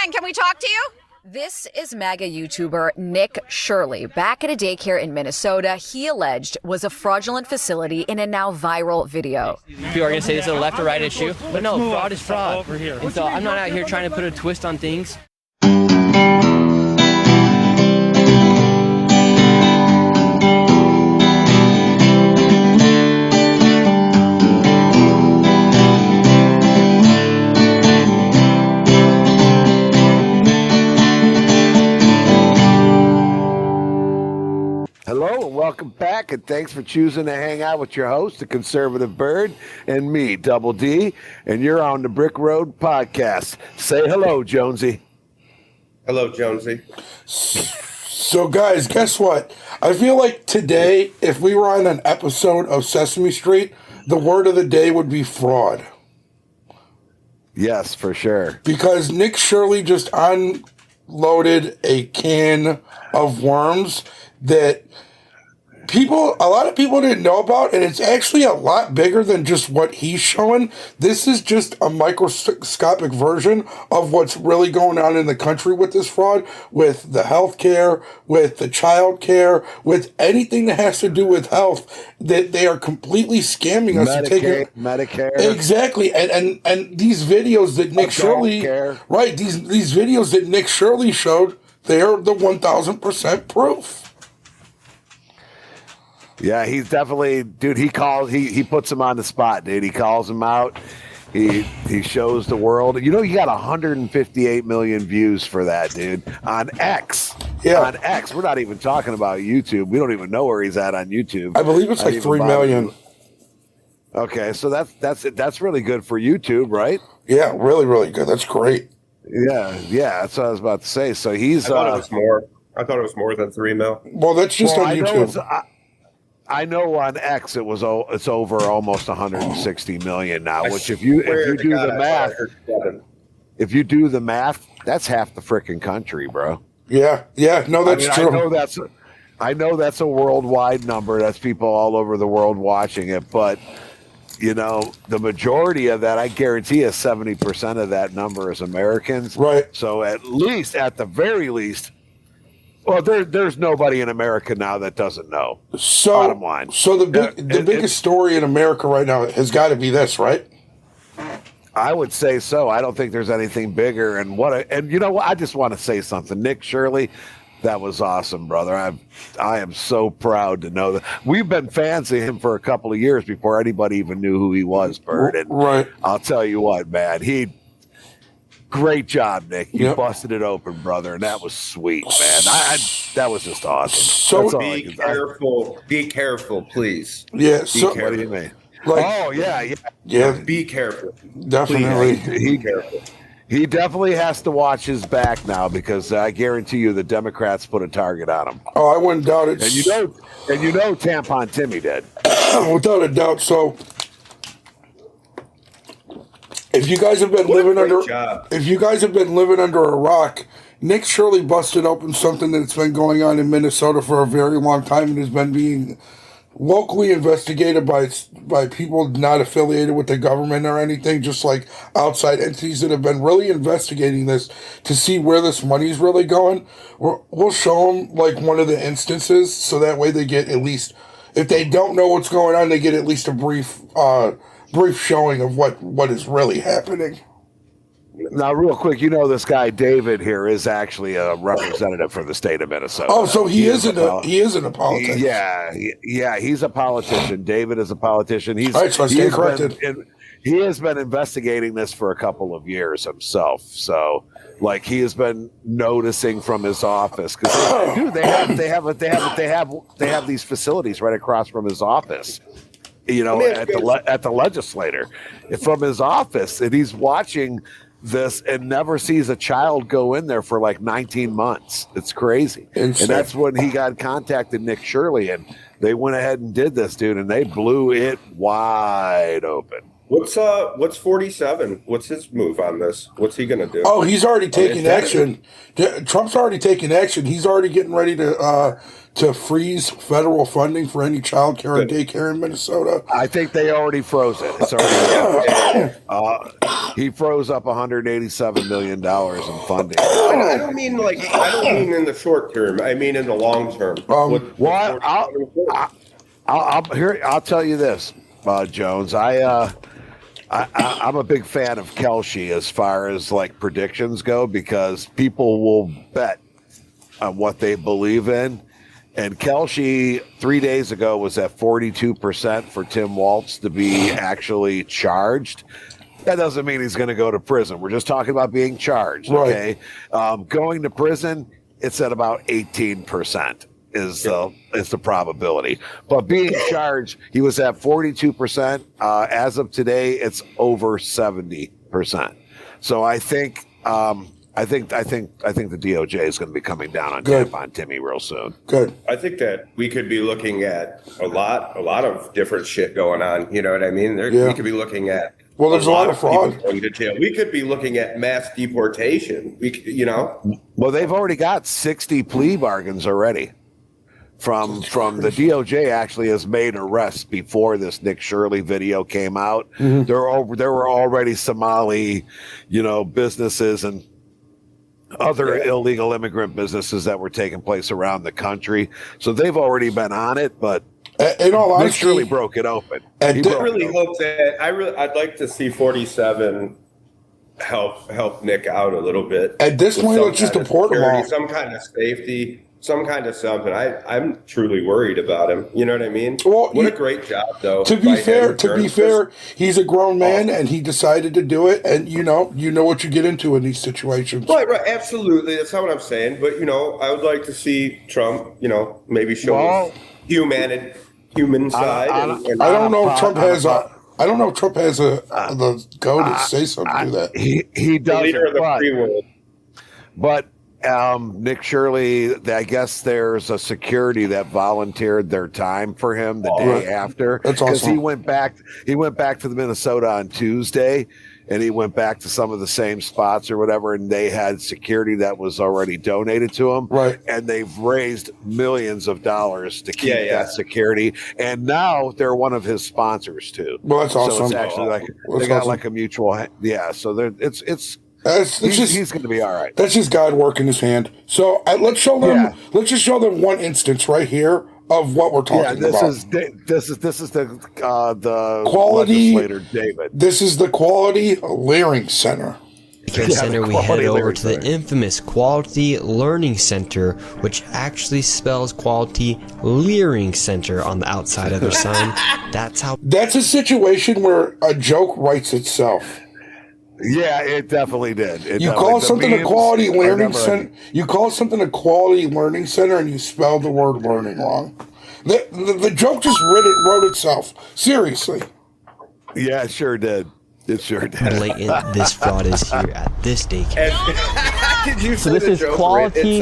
again. Can we talk to you? This is MAGA YouTuber Nick Shirley. Back at a daycare in Minnesota, he alleged was a fraudulent facility in a now viral video. People are going to say this is a left or right issue, but no, fraud is fraud. And so I'm not out here trying to put a twist on things. Hello and welcome back, and thanks for choosing to hang out with your host, the Conservative Bird, and me, Double D, and you're on the Brick Road Podcast. Say hello, Jonesy. Hello, Jonesy. So, guys, guess what? I feel like today, if we were on an episode of Sesame Street, the word of the day would be fraud. Yes, for sure. Because Nick Shirley just unloaded a can of worms that a lot of people didn't know about, and it's actually a lot bigger than just what he's showing. This is just a microscopic version of what's really going on in the country with this fraud, with the health care, with the child care, with anything that has to do with health, that they are completely scamming us. Medicare. Exactly. And these videos that Nick Shirley, right, these videos that Nick Shirley showed, they are the 1,000% proof. Yeah, he's definitely, dude, he puts him on the spot, dude. He calls him out. He shows the world. You know, he got 158 million views for that, dude, on X. Yeah. On X. We're not even talking about YouTube. We don't even know where he's at on YouTube. I believe it's like 3 million. Okay, so that's really good for YouTube, right? Yeah, really, really good. That's great. Yeah, that's what I was about to say. So he's. I thought it was more. I thought it was more than 3 mil. Well, that's just on YouTube. I know on X it's over almost 160 million now. Which if you do the math, that's half the freaking country, bro. Yeah, no, that's true. I know that's a worldwide number. That's people all over the world watching it, but. You know, the majority of that, I guarantee you 70% of that number is Americans. Right. So at the very least, well, there's nobody in America now that doesn't know. So, bottom line. So the biggest story in America right now has got to be this, right? I would say so. I don't think there's anything bigger. And you know what? I just want to say something. Nick Shirley, that was awesome, brother. I am so proud to know that. We've been fans of him for a couple of years before anybody even knew who he was, Bird. And right. I'll tell you what, man. Great job, Nick. You busted it open, brother, and that was sweet, man. That was just awesome. So be careful. Be careful, please. Yeah. What do you mean? Yeah. Be careful. Definitely. Be careful. He definitely has to watch his back now because I guarantee you the Democrats put a target on him. Oh, I wouldn't doubt it. And you know Tampon Timmy did. Without a doubt. So if you guys have been living under a rock, Nick Shirley busted open something that's been going on in Minnesota for a very long time and has been being locally investigated by people not affiliated with the government or anything, just like outside entities that have been really investigating this to see where this money's really going. We'll show them like one of the instances so that way they get at least, if they don't know what's going on, they get at least a brief showing of what is really happening. Now, real quick, you know this guy David here is actually a representative for the state of Minnesota. Oh, so he isn't a politician. Yeah, he's a politician. David is a politician. He has been investigating this for a couple of years himself. So, like, he has been noticing from his office because they have these facilities right across from his office. You know, at the legislator, from his office, and he's watching this and never sees a child go in there for like 19 months. It's crazy. And that's when he contacted Nick Shirley, and they went ahead and did this, dude, and they blew it wide open. What's 47? What's his move on this? What's he going to do? Oh, he's already taking action. Trump's already taking action. He's already getting ready to freeze federal funding for any child care and daycare in Minnesota. I think they already froze it. It's already he froze up $187 million in funding. I don't mean in the short term. I mean in the long term. I'll tell you this, Jones. I'm a big fan of Kelshi as far as like predictions go, because people will bet on what they believe in. And Kelshi 3 days ago was at 42% for Tim Walz to be actually charged. That doesn't mean he's going to go to prison. We're just talking about being charged. Okay. Going to prison, it's at about 18%. Is the probability, but being charged, he was at 42%. As of today, it's over 70%. So I think the DOJ is going to be coming down on Timmy real soon. Good. I think that we could be looking at a lot of different shit going on. You know what I mean? We could be looking at. Well, there's a lot of fraud. Going to jail. We could be looking at mass deportation. Well, they've already got 60 plea bargains already. From the DOJ actually has made arrests before this Nick Shirley video came out. Mm-hmm. There were already Somali, businesses and other illegal immigrant businesses that were taking place around the country. So they've already been on it, but in all honesty, Nick Shirley broke it open. I'd like to see 47 help Nick out a little bit. At this point, let's just deport him all. Some kind of safety. Some kind of something. I'm truly worried about him. You know what I mean? Well, what a great job, though. To be fair, he's a grown man and he decided to do it. And you know what you get into in these situations. Right, absolutely. That's not what I'm saying. But I would like to see Trump, maybe show his human side. I don't know if Trump has the go to say something to that. He does. The leader of the free world. But Nick Shirley, I guess there's a security that volunteered their time for him the day after. That's awesome. Because he went back to the Minnesota on Tuesday, and he went back to some of the same spots or whatever, and they had security that was already donated to him. Right. And they've raised millions of dollars to keep that security. And now they're one of his sponsors too. Well, that's awesome. So it's actually they got like a mutual. So it's. He's going to be all right. That's just God working his hand. So let's show them. Yeah. Let's just show them one instance right here of what we're talking about. This is the quality legislator David. This is the Quality Learning Center. Center, we head over to the infamous Quality Learning Center, which actually spells Quality Leering Center on the outside of their sign. That's a situation where a joke writes itself. Yeah, it definitely did. You call something a quality learning center. You call something a quality learning center, and you spell the word learning wrong. The joke just wrote itself. Seriously. Yeah, it sure did. It sure did. Blatant. This fraud is here at this daycare. Did you so this is Quality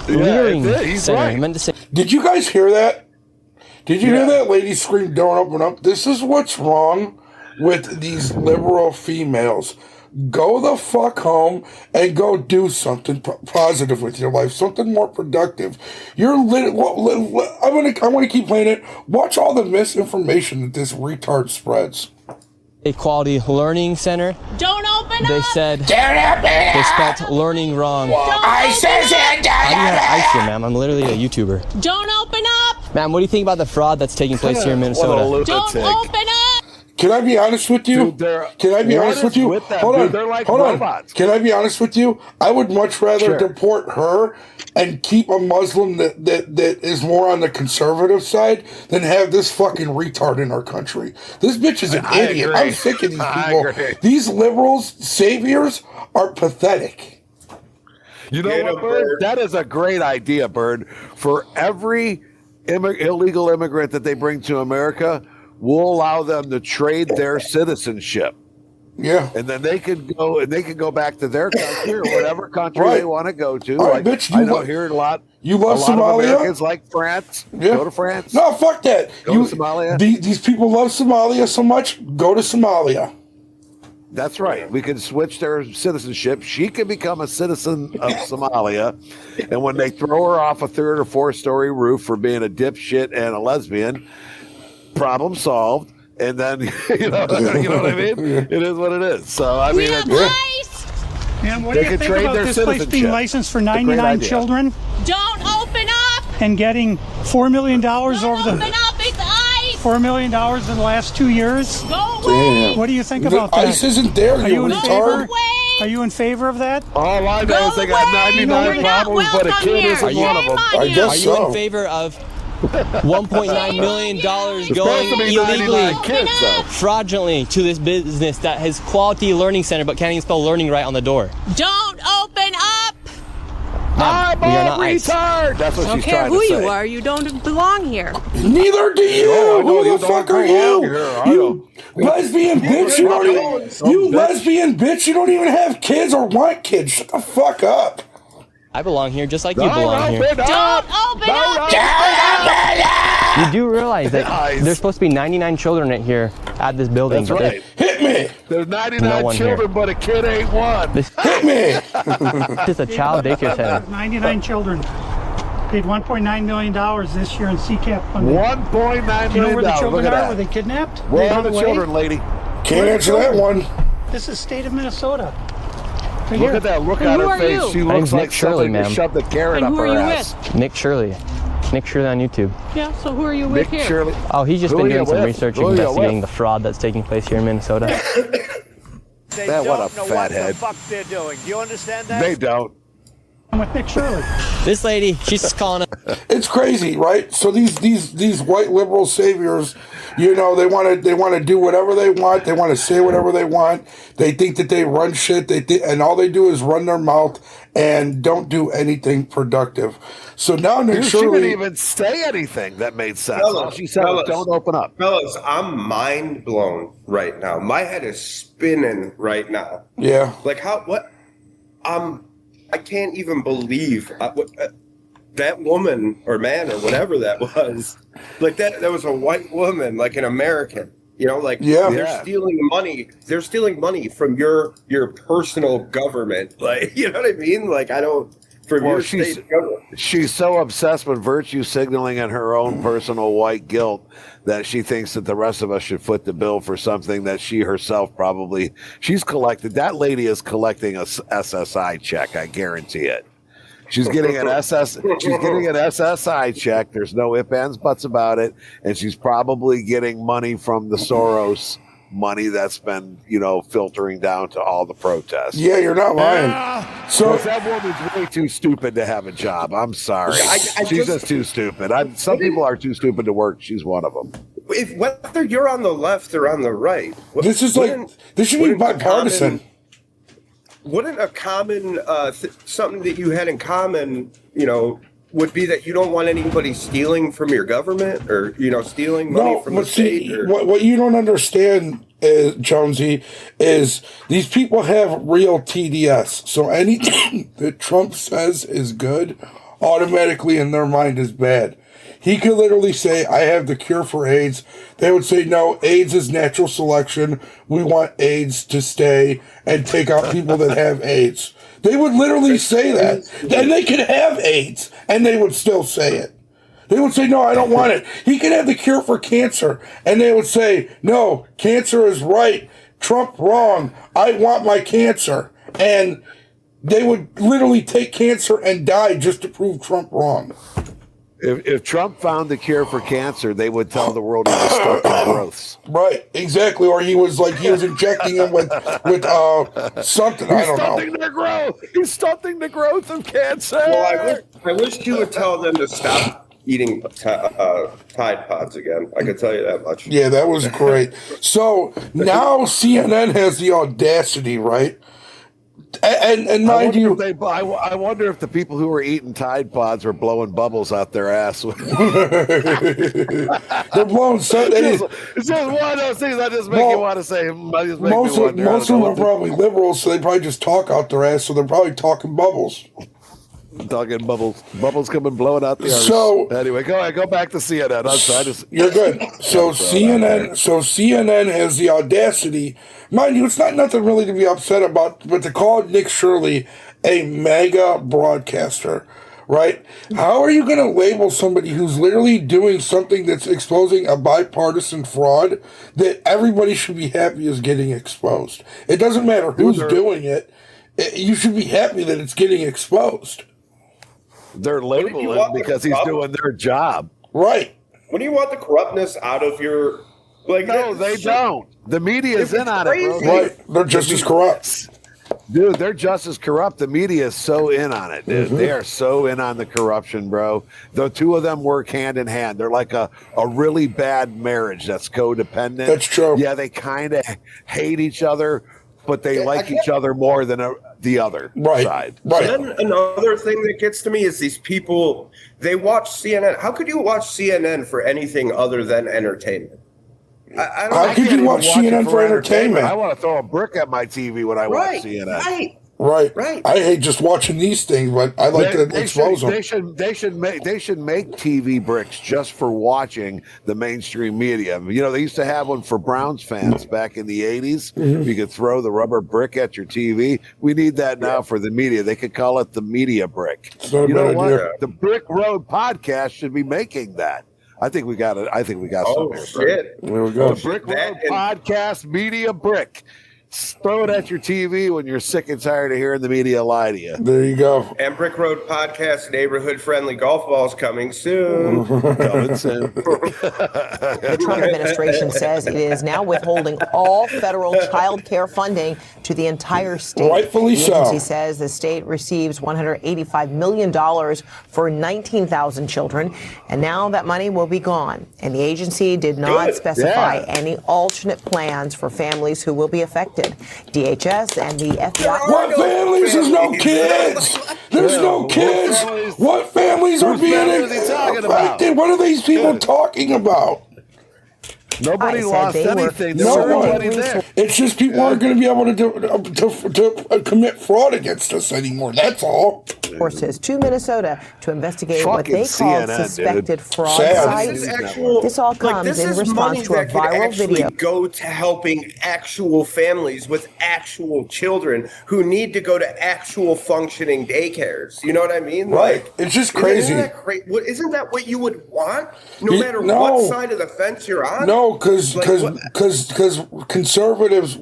Learning Center. Right. I meant to say. Did you guys hear that? Did you hear that lady scream, "Don't open up"? This is what's wrong with these liberal females. Go the fuck home and go do something positive with your life, something more productive. I'm gonna keep playing it. Watch all the misinformation that this retard spreads. A Quality Learning Center. Don't open up. They said don't they spelled learning wrong. I said I do have ice here, ma'am. I'm literally a YouTuber. Don't open up. Ma'am, what do you think about the fraud that's taking place here in Minnesota? Don't open up. Can I be honest with you? Can I be honest with you? Hold on. They're like Hold robots. on. Can I be honest with you? I would much rather deport her and keep a Muslim that is more on the conservative side than have this fucking retard in our country. This bitch is an idiot. I'm sick of these people. These liberals, saviors, are pathetic. You know what, Bird? That is a great idea, Bird. For every illegal immigrant that they bring to America, we'll allow them to trade their citizenship. Yeah. And then they could go back to their country or whatever country they want to go to. All right, bitch, I know here a lot. You love a lot Somalia? of Americans like France. Yeah. Go to France. No, fuck that. Go to Somalia. These people love Somalia so much. Go to Somalia. That's right. We can switch their citizenship. She can become a citizen of Somalia. And when they throw her off a 3rd or 4th-story roof for being a dipshit and a lesbian, problem solved. And then, you know what I mean? It is what it is. So, I mean, And what they do you could think trade about their this place being citizenship. licensed for It's a great 99 idea. children Don't open up. and getting $4 million over Open the up. It's ice. $4 million in the last 2 years? Go away. What do you think The about that? ice isn't there, Are you you in retard. favor? Are you in favor of that? all I know Go is they got away. 99 You're not problems, but a welcome kid here. isn't one of them. Shame on I you. guess Are you so. in favor of $1.9 million There's going supposed to be illegally, 99 kids, though. fraudulently to this business that has quality learning center but can't even spell learning right on the door? Don't open up. I'm we are a not ice. retard. That's what I don't she's care trying who to say. you are. You don't belong here. Neither do you. No, I know Who you the don't fuck are belong you? here. I You lesbian bitch. You don't even. You lesbian bitch. You don't even have kids or want kids. Shut the fuck up. I belong here just like you belong here. Don't open up. You do realize that Ice. there's supposed to be 99 children in here at this building. That's right. Hit me. There's 99 one children, here. but a kid ain't one. This Hit me. is a child daycare center. 99 children. Paid $1.9 million this year in CCAP funding. $1.9 Do you know where the million. children Look are? at Were they that. kidnapped? Where They are run the away? children, lady? Can't answer that one. This is state of Minnesota. Right Look here. at that look And on who her are face. you? She My looks name's like Nick Shirley, something to ma'am. shove the carrot And up who her are you ass. with? Nick Shirley. Nick Shirley on YouTube. Yeah, so who are you with Nick here? Shirley. Oh, he's just Who been are you doing some with? research Who are you investigating with? the fraud that's taking place here in Minnesota. Man, what a fathead. fuck they're doing. Do you understand that? They don't. I'm with Nick Shirley. This lady, she's calling us. It's crazy, right? So these white liberal saviors, you know, they want to do whatever they want. They want to say whatever they want. They think that they run shit. And all they do is run their mouth and don't do anything productive. So now Nick She Shirley, didn't even say anything that made sense. Fellas, All she said was, fellas. don't open up. Fellas, I'm mind blown right now. My head is spinning right now. yeah, Like I can't even believe that woman or man or whatever that was. Like that was a white woman, like an American. You know, like Yeah. they're stealing money. They're stealing money from your personal government. Like, you know what I mean? Like from Well, your she's- state government. She's so obsessed with virtue signaling and her own personal white guilt that she thinks that the rest of us should foot the bill for something that she herself she's collected. That lady is collecting a SSI check. I guarantee it. She's getting an SSI check. There's no ifs, ands, buts about it. And she's probably getting money from the Soros money that's been, filtering down to all the protests. yeah, you're not lying. So That woman's way too stupid to have a job. I'm sorry. I She's just too stupid. Some people are too stupid to work. She's one of them. Whether you're on the left or on the right, this is this should be wouldn't a bipartisan. Wouldn't a common something that you had in common, would be that you don't want anybody stealing from your government or stealing money No, from the but see, state? what you don't understand, Jonesy, is these people have real TDS. So anything that Trump says is good, automatically in their mind is bad. He could literally say, I have the cure for AIDS. They would say, no, AIDS is natural selection. We want AIDS to stay and take out people that have AIDS. They would literally say that. And they could have AIDS, and they would still say it. They would say, no, I don't want it. He could have the cure for cancer. And they would say, no, cancer is right. Trump wrong. I want my cancer. And they would literally take cancer and die just to prove Trump wrong. If Trump found the cure for cancer, they would tell the world he was stunting growths. Right, exactly. Or he was injecting him with something. I don't know. Stunting their growth. He's stunting the growth of cancer. Well, I wish you would tell them to stop eating Tide Pods again. I can tell you that much. Yeah, that was great. So now CNN has the audacity, right, And mind you, I wonder if the people who were eating Tide Pods were blowing bubbles out their ass. they're blowing. It's just one of those things that just make you want to say. Most of them are probably liberals, so they probably just talk out their ass. So they're probably talking bubbles. Talking bubbles coming blowing out the arse. So anyway, go back to CNN. I'm sorry, you're good. So CNN has the audacity, mind you, it's not nothing really to be upset about, but to call Nick Shirley a mega broadcaster, right? How are you going to label somebody who's literally doing something that's exposing a bipartisan fraud that everybody should be happy is getting exposed? It doesn't matter who's doing it. You should be happy that it's getting exposed. They're labeling him because he's doing their job. Right. When do you want the corruptness out of your... No, they don't. The media is in on it, bro. Right. They're just as corrupt. Dude, they're just as corrupt. The media is so in on it, dude. They are so in on the corruption, bro. The two of them work hand in hand. They're like a really bad marriage that's codependent. That's true. Yeah, they kind of hate each other, but they like each other more than the other side. Right. And then another thing that gets to me is these people, they watch CNN. How could you watch CNN for anything other than entertainment? How could you watch CNN for entertainment? I want to throw a brick at my TV when I watch CNN. Right. I hate just watching these things, but I like to expose them. They should make TV bricks just for watching the mainstream media. You know, they used to have one for Browns fans back in the 80s. You could throw the rubber brick at your TV. We need that now for the media. They could call it the media brick. You know what? The Brick Road podcast should be making that. I think we got it. I think we got something. Shit. There we go. The Brick Road podcast media brick. Throw it at your TV when you're sick and tired of hearing the media lie to you. There you go. And Brick Road Podcast neighborhood-friendly golf balls coming soon. The Trump administration says it is now withholding all federal child care funding to the entire state. Rightfully so. The agency says the state receives $185 million for 19,000 children, and now that money will be gone. And the agency did not specify any alternate plans for families who will be affected. DHS and the FBI. What families? There's no kids. There's no kids. What families are being affected? What are these people talking about? Nobody lost anything. No one. It's just people aren't going to be able to commit fraud against us anymore. That's all. Forces to Minnesota to investigate what they called suspected fraud sites. This all comes in response to a viral video. Go to helping actual families with actual children who need to go to actual functioning daycares. You know what I mean? Right. It's just crazy. Isn't that what you would want? No matter what side of the fence you're on? No, because conservatives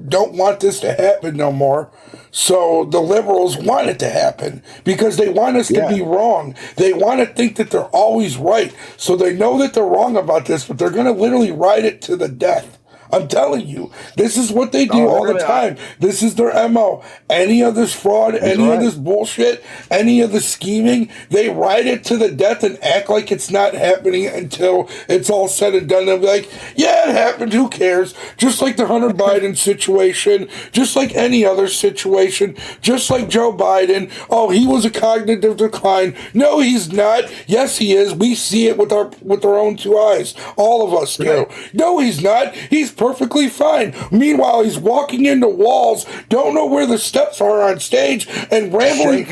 don't want this to happen no more. So the liberals want it to happen because they want us to be wrong. They want to think that they're always right. So they know that they're wrong about this, but they're going to literally ride it to the death. I'm telling you, this is what they do all the time. This is their MO. Any of this fraud, of this bullshit, any of the scheming, they ride it to the death and act like it's not happening until it's all said and done. They'll be like, yeah, it happened. Who cares? Just like the Hunter Biden situation, just like any other situation, just like Joe Biden. Oh, he was a cognitive decline. No, he's not. Yes, he is. We see it with our own two eyes. All of us do. No, he's not. He's perfectly fine. Meanwhile, he's walking into walls, don't know where the steps are on stage, and rambling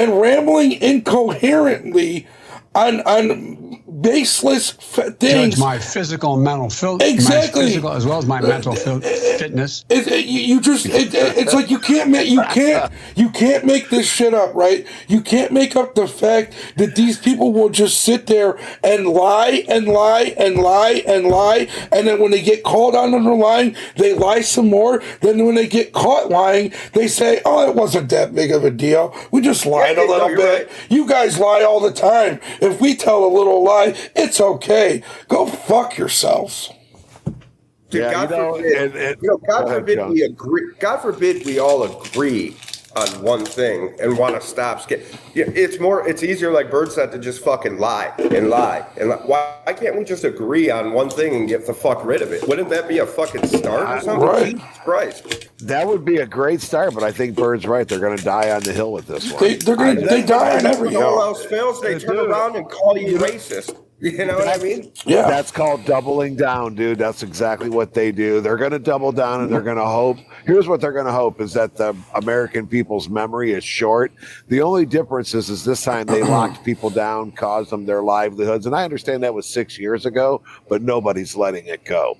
rambling incoherently on baseless things. Judge my physical and mental fitness, my physical as well as my mental fitness. It's like you can't make this shit up, right? You can't make up the fact that these people will just sit there and lie and lie and lie and lie, and then when they get called on their lying, they lie some more. Then when they get caught lying, they say, "Oh, it wasn't that big of a deal. We just lied a little bit." Right. You guys lie all the time. If we tell a little lie, it's okay. Go fuck yourselves. God forbid we agree. God forbid we all agree on one thing and want to stop. It's easier, like Bird said, to just fucking lie and lie. And why can't we just agree on one thing and get the fuck rid of it? Wouldn't that be a fucking start or something? Right. Jesus Christ. That would be a great start, but I think Bird's right. They're going to die on the hill with this one. They die on every hill. When all else fails, they turn around and call you racist. You know what I mean? Yeah. That's called doubling down, dude. That's exactly what they do. They're going to double down and they're going to hope. Here's what they're going to hope is that the American people's memory is short. The only difference is this time they locked people down, caused them their livelihoods. And I understand that was 6 years ago, but nobody's letting it go.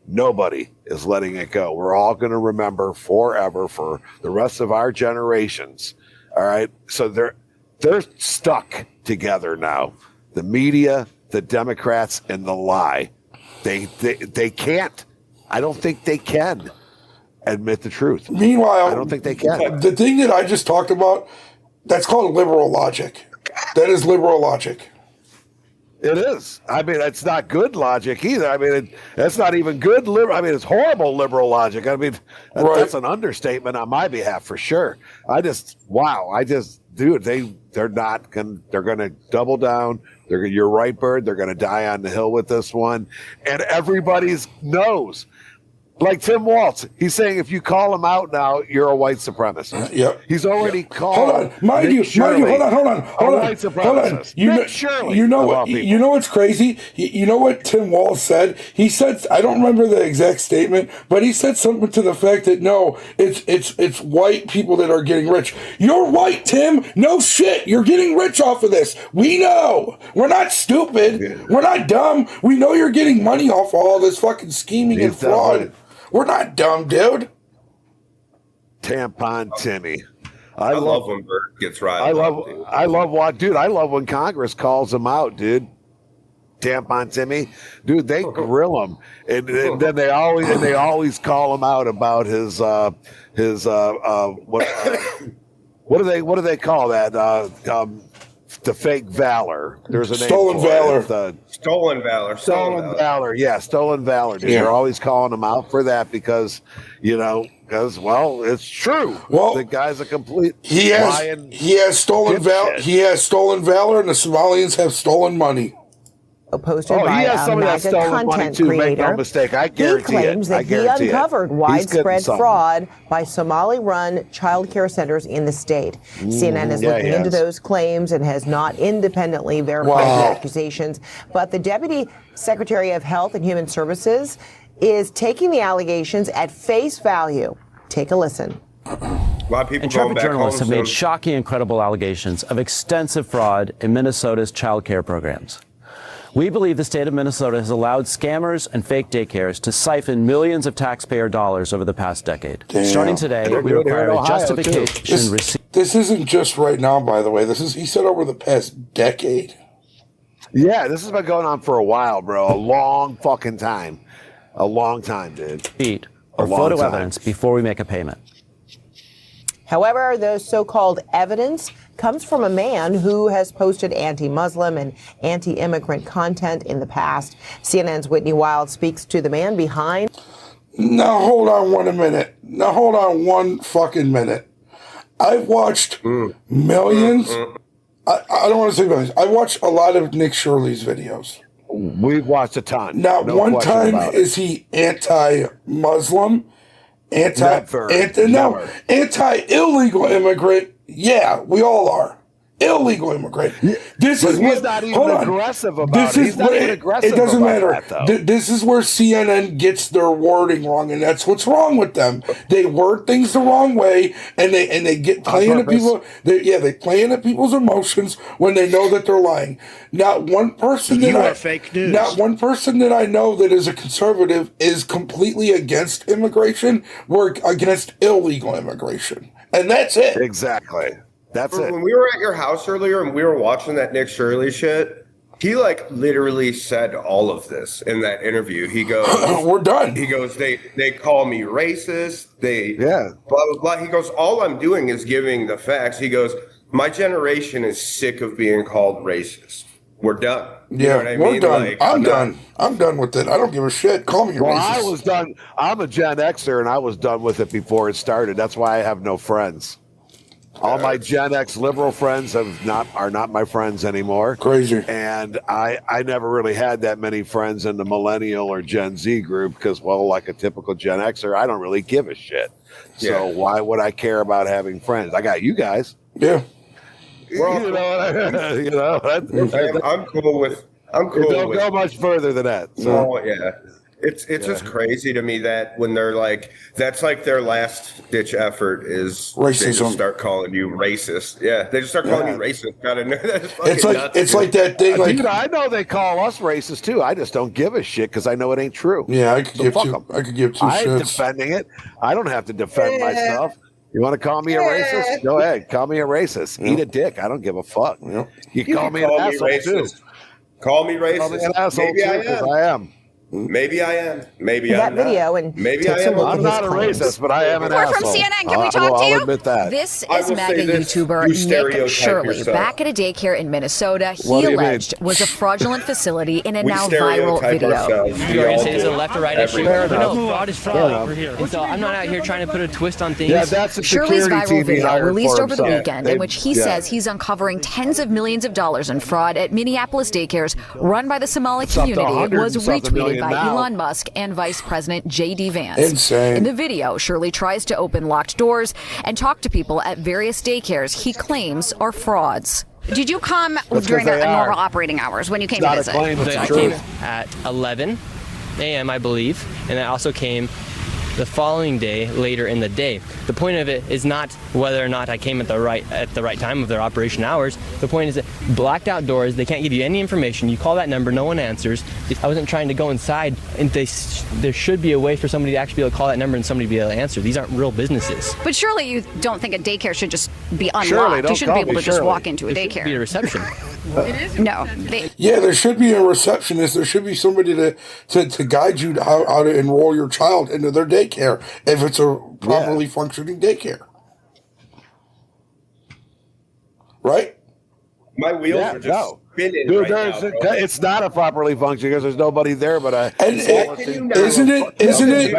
Nobody is letting it go. We're all going to remember forever for the rest of our generations. All right. So they're stuck together now. The media, the Democrats, and the lie. They can't. I don't think they can admit the truth. Meanwhile, I don't think they can. The thing that I just talked about, that's called liberal logic. That is liberal logic. It is. I mean, it's not good logic either. I mean, that's not even good liberal. I mean, it's horrible liberal logic. I mean, that's an understatement on my behalf for sure. Dude, they're not going. They're going to double down. You're right, Bird. They're going to die on the hill with this one, and everybody knows. Like Tim Walz, he's saying if you call him out now, you're a white supremacist. Yep. He's already called. Hold on, mind you, hold on. White supremacist. You know what's crazy? You know what Tim Walz said? He said, I don't remember the exact statement, but he said something to the fact that no, it's white people that are getting rich. You're white, Tim. No shit. You're getting rich off of this. We know. We're not stupid. Yeah. We're not dumb. We know you're getting money off of all this fucking scheming and fraud. We're not dumb, dude. Tampon Timmy. I love when Bert gets riled up. I love when Congress calls him out, dude. Tampon Timmy, dude. They grill him, and then they always call him out about his what do they call that? The fake valor. There's a name stolen for valor. Stolen valor. Stolen valor. Yeah, stolen valor. Dude. Yeah. They're always calling him out for that because it's true. Well, the guy's a complete he has stolen valor. He has stolen valor, and the Somalians have stolen money. Posted by a MAGA content creator. Make no mistake. I guarantee he claims that he uncovered widespread fraud by Somali-run child care centers in the state. CNN is looking into those claims and has not independently verified the accusations. But the Deputy Secretary of Health and Human Services is taking the allegations at face value. Take a listen. Intrepid journalists have made shocking and credible allegations of extensive fraud in Minnesota's child care programs. We believe the state of Minnesota has allowed scammers and fake daycares to siphon millions of taxpayer dollars over the past decade. Damn. Starting today, we require a justification receipt. This isn't just right now, by the way. He said over the past decade. Yeah, this has been going on for a while, bro. A long fucking time. A long time, dude. Or photo evidence before we make a payment. However, the so-called evidence comes from a man who has posted anti-Muslim and anti-immigrant content in the past. CNN's Whitney Wild speaks to the man behind. Now, hold on one fucking minute. I've watched millions. I don't want to say millions. I watched a lot of Nick Shirley's videos. We've watched a ton. Not one time is he anti-Muslim. Anti-illegal immigrant. Yeah, we all are. Illegal immigrant. This is he's not even aggressive about it. He's not even aggressive. It doesn't matter. That, this is where CNN gets their wording wrong, and that's what's wrong with them. They word things the wrong way, and they get playing at people. They play into people's emotions when they know that they're lying. Not one person fake news. Not one person that I know that is a conservative is completely against immigration. We're against illegal immigration, and that's it. Exactly. That's it. When we were at your house earlier and we were watching that Nick Shirley shit, he literally said all of this in that interview. He goes, "We're done." He goes, "They call me racist. Blah blah blah." He goes, "All I'm doing is giving the facts." He goes, "My generation is sick of being called racist. We're done." You know what I we're mean? done. I'm done. I'm done with it. I don't give a shit. Call me racist. I was done. I'm a Gen Xer, and I was done with it before it started. That's why I have no friends. All my Gen X liberal friends are not my friends anymore. Crazy. And I never really had that many friends in the millennial or Gen Z group because, well, like a typical Gen Xer, I don't really give a shit. So why would I care about having friends? I got you guys. Yeah. I'm cool with. Don't go much further than that. So. No, yeah. It's just crazy to me that when they're like, that's like their last ditch effort is racism. They just start calling you racist. Yeah, they just start calling you racist. Gotta know that's it's like nuts, it's like that thing. Like, dude, I know they call us racist too. I just don't give a shit because I know it ain't true. Yeah, I could give two. I could give two I ain't shits. defending it. I don't have to defend myself. You want to call me a racist? Go ahead. Call me a racist. Eat a dick. I don't give a fuck. You call me an asshole too. Call me racist. Call me an asshole Maybe too, because I am. Maybe I am. Maybe that I'm video not. and maybe I am. I'm not a racist, but I am an Report asshole. from CNN. Can we talk to you? I'll admit that. This I is will MAGA say this, YouTuber you Nick stereotype Shirley. yourself. Back at a daycare in Minnesota, What he do you mean? alleged was a fraudulent facility in a We now viral stereotype video. ourselves. You already say it's a left or right issue. Fair enough. No, fraud is fraud over here. And so I'm not out here trying to put a twist on things. Yeah, that's a Shirley's security viral team he video hired released for over the himself. weekend in which he says he's uncovering tens of millions of dollars in fraud at Minneapolis daycares run by the Somali It's up to community. It 100 was and something retweeted million by now. Elon Musk and Vice President J.D. Vance. Insane. In the video, Shirley tries to open locked doors and talk to people at various daycares he claims are frauds. Did you come during a normal operating hours when you came to visit? I came at 11 a.m., I believe, and I also came the following day later in the day. The point of it is not whether or not I came at the right time of their operation hours. The point is that blacked out doors, they can't give you any information. You call that number, no one answers. I wasn't trying to go inside, and there should be a way for somebody to actually be able to call that number and somebody to be able to answer. These aren't real businesses. But surely you don't think a daycare should just be unlocked. Shirley, don't You shouldn't be call able me to just Shirley. walk into a There should be a daycare. reception. No. Yeah, there should be a receptionist. There should be somebody to guide you to how to enroll your child into their daycare if it's a properly functioning daycare. Right? My wheels are just spinning Dude, right now, bro. it's not a properly functioning because there's nobody there but a. Isn't it?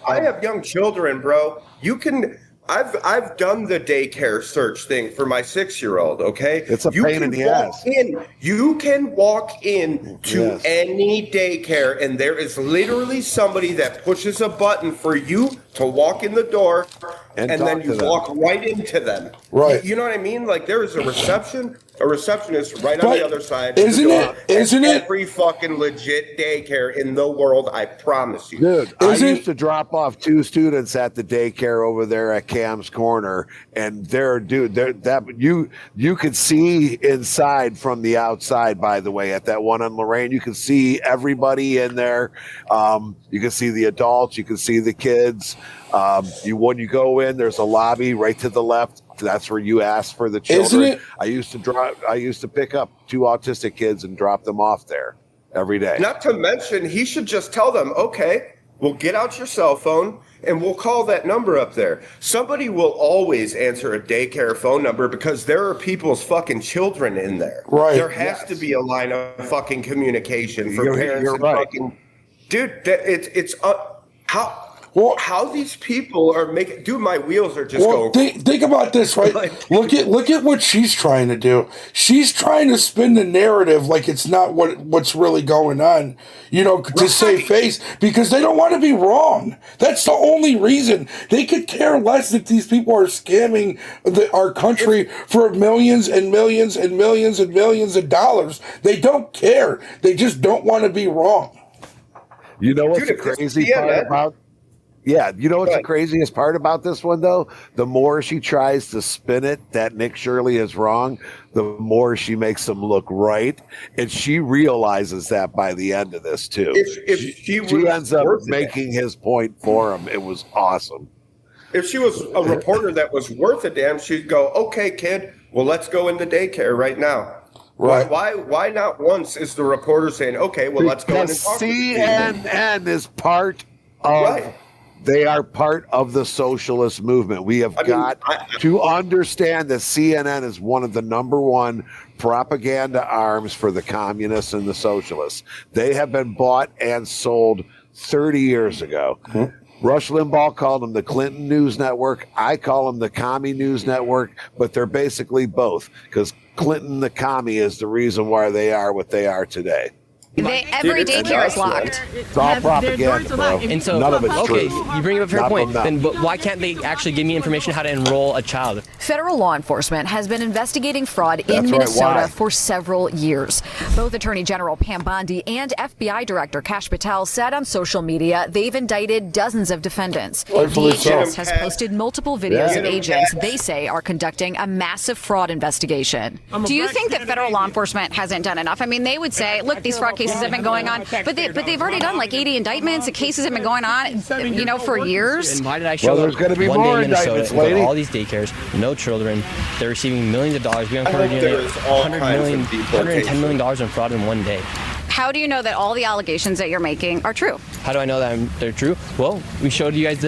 I have young children, bro. You can. I've done the daycare search thing for my 6-year-old. Okay, It's a pain in the ass. You can walk in to any daycare, and there is literally somebody that pushes a button for you to walk in the door, and then you walk right into them. Right. You know what I mean? Like there is a receptionist right on But the other side. isn't of the door it- at every fucking legit daycare in the world? I promise you. Dude, I used to drop off 2 students at the daycare over there at Cam's Corner, and you could see inside from the outside. By the way, at that one on Lorraine, you can see everybody in there. You can see the adults, you can see the kids. When you go in, there's a lobby right to the left. That's where you ask for the children. Isn't it? I used to pick up 2 autistic kids and drop them off there every day. Not to mention, he should just tell them, okay, well, get out your cell phone and we'll call that number up there. Somebody will always answer a daycare phone number because there are people's fucking children in there. Right. There has to be a line of fucking communication for parents. You're and right. fucking, dude, how these people are making. Dude, my wheels are just going. Think about this, right? look at what she's trying to do. She's trying to spin the narrative like it's not what's really going on. To save face because they don't want to be wrong. That's the only reason. They could care less that these people are scamming our country for millions and millions and millions and millions of dollars. They don't care. They just don't want to be wrong. You know what's the crazy part about? Yeah, you know what's the craziest part about this one, though? The more she tries to spin it that Nick Shirley is wrong, the more she makes him look right. And she realizes that by the end of this, too. If she ends up making his point for him. It was awesome. If she was a reporter that was worth a damn, she'd go, okay, kid, well, let's go into daycare right now. Right. Why not once is the reporter saying, okay, well, let's go in and talk to these people. CNN is part of... They are part of the socialist movement. We have got to understand that CNN is one of the #1 propaganda arms for the communists and the socialists. They have been bought and sold 30 years ago. Rush Limbaugh called them the Clinton News Network. I call them the Commie News Network, but they're basically both, because Clinton, the commie, is the reason why they are what they are today. Every daycare is locked. It's all propaganda, bro. And so, none of it's okay, true. you bring up a fair Not point. from them. Then why can't they actually give me information how to enroll a child? Federal law enforcement has been investigating fraud in That's right, Minnesota why? for several years. Both Attorney General Pam Bondi and FBI Director Kash Patel said on social media they've indicted dozens of defendants. Rightfully so. DHS has posted multiple videos of agents they say are conducting a massive fraud investigation. Do you think that federal law enforcement hasn't done enough? I mean, they would say, look, these fraud cases have been going on, but they've already done like 80 indictments. The cases have been going on, for years. And why did I show there's up going to be one more day in Minnesota indictments, and go to lady. all these daycares, no children, they're receiving millions of dollars. We I uncovered hope nearly there's all kinds of $110 million in fraud in one day. How do you know that all the allegations that you're making are true? How do I know that they're true? Well, we showed you guys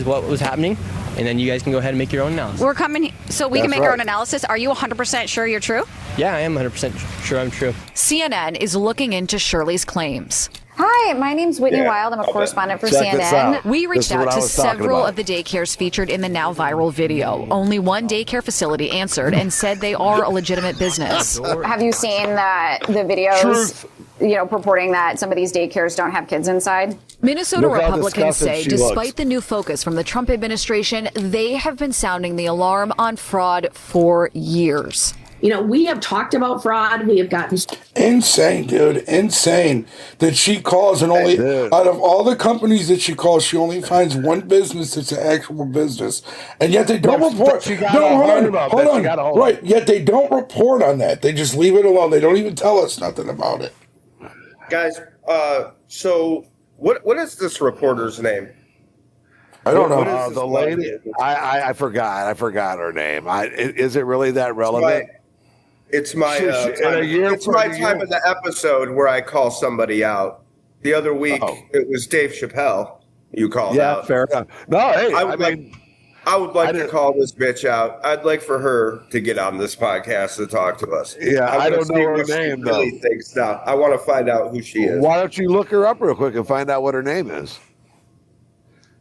what was happening, and then you guys can go ahead and make your own analysis. We're coming so we can That's make our right. own analysis. Are you 100% sure you're true? Yeah, I am 100% sure I'm true. CNN is looking into Shirley's claims. Hi, my name's Whitney Yeah, Wild. I'm a I'll correspondent for Check this CNN. out. We This reached is what out I to was talking several about. of the daycares featured in the now viral video. Only one daycare facility answered and said they are a legitimate business. Have you seen the videos? Truth. Purporting that some of these daycares don't have kids inside? Minnesota Look how Republicans disgusted say she despite looks. the new focus from the Trump administration, they have been sounding the alarm on fraud for years. We have talked about fraud. We have gotten Insane, dude. Insane that she calls and only out of all the companies that she calls, she only finds one business that's an actual business, and yet they don't report. She got No, a hold hold about on, that. She hold got a on. hold Right? Yet they don't report on that. They just leave it alone. They don't even tell us nothing about it. Guys, so what is this reporter's name? I don't know. What is this The lady, I forgot her name. Is it really that relevant? It's my In a year it's from my a time year. of the episode where I call somebody out. The other week it was Dave Chappelle. You called Yeah, out. fair enough. No, hey, I would like to call this bitch out. I'd like for her to get on this podcast to talk to us. Yeah, I wanna don't know see her what she name, really though. thinks now. I want to find out who she is. Why don't you look her up real quick and find out what her name is?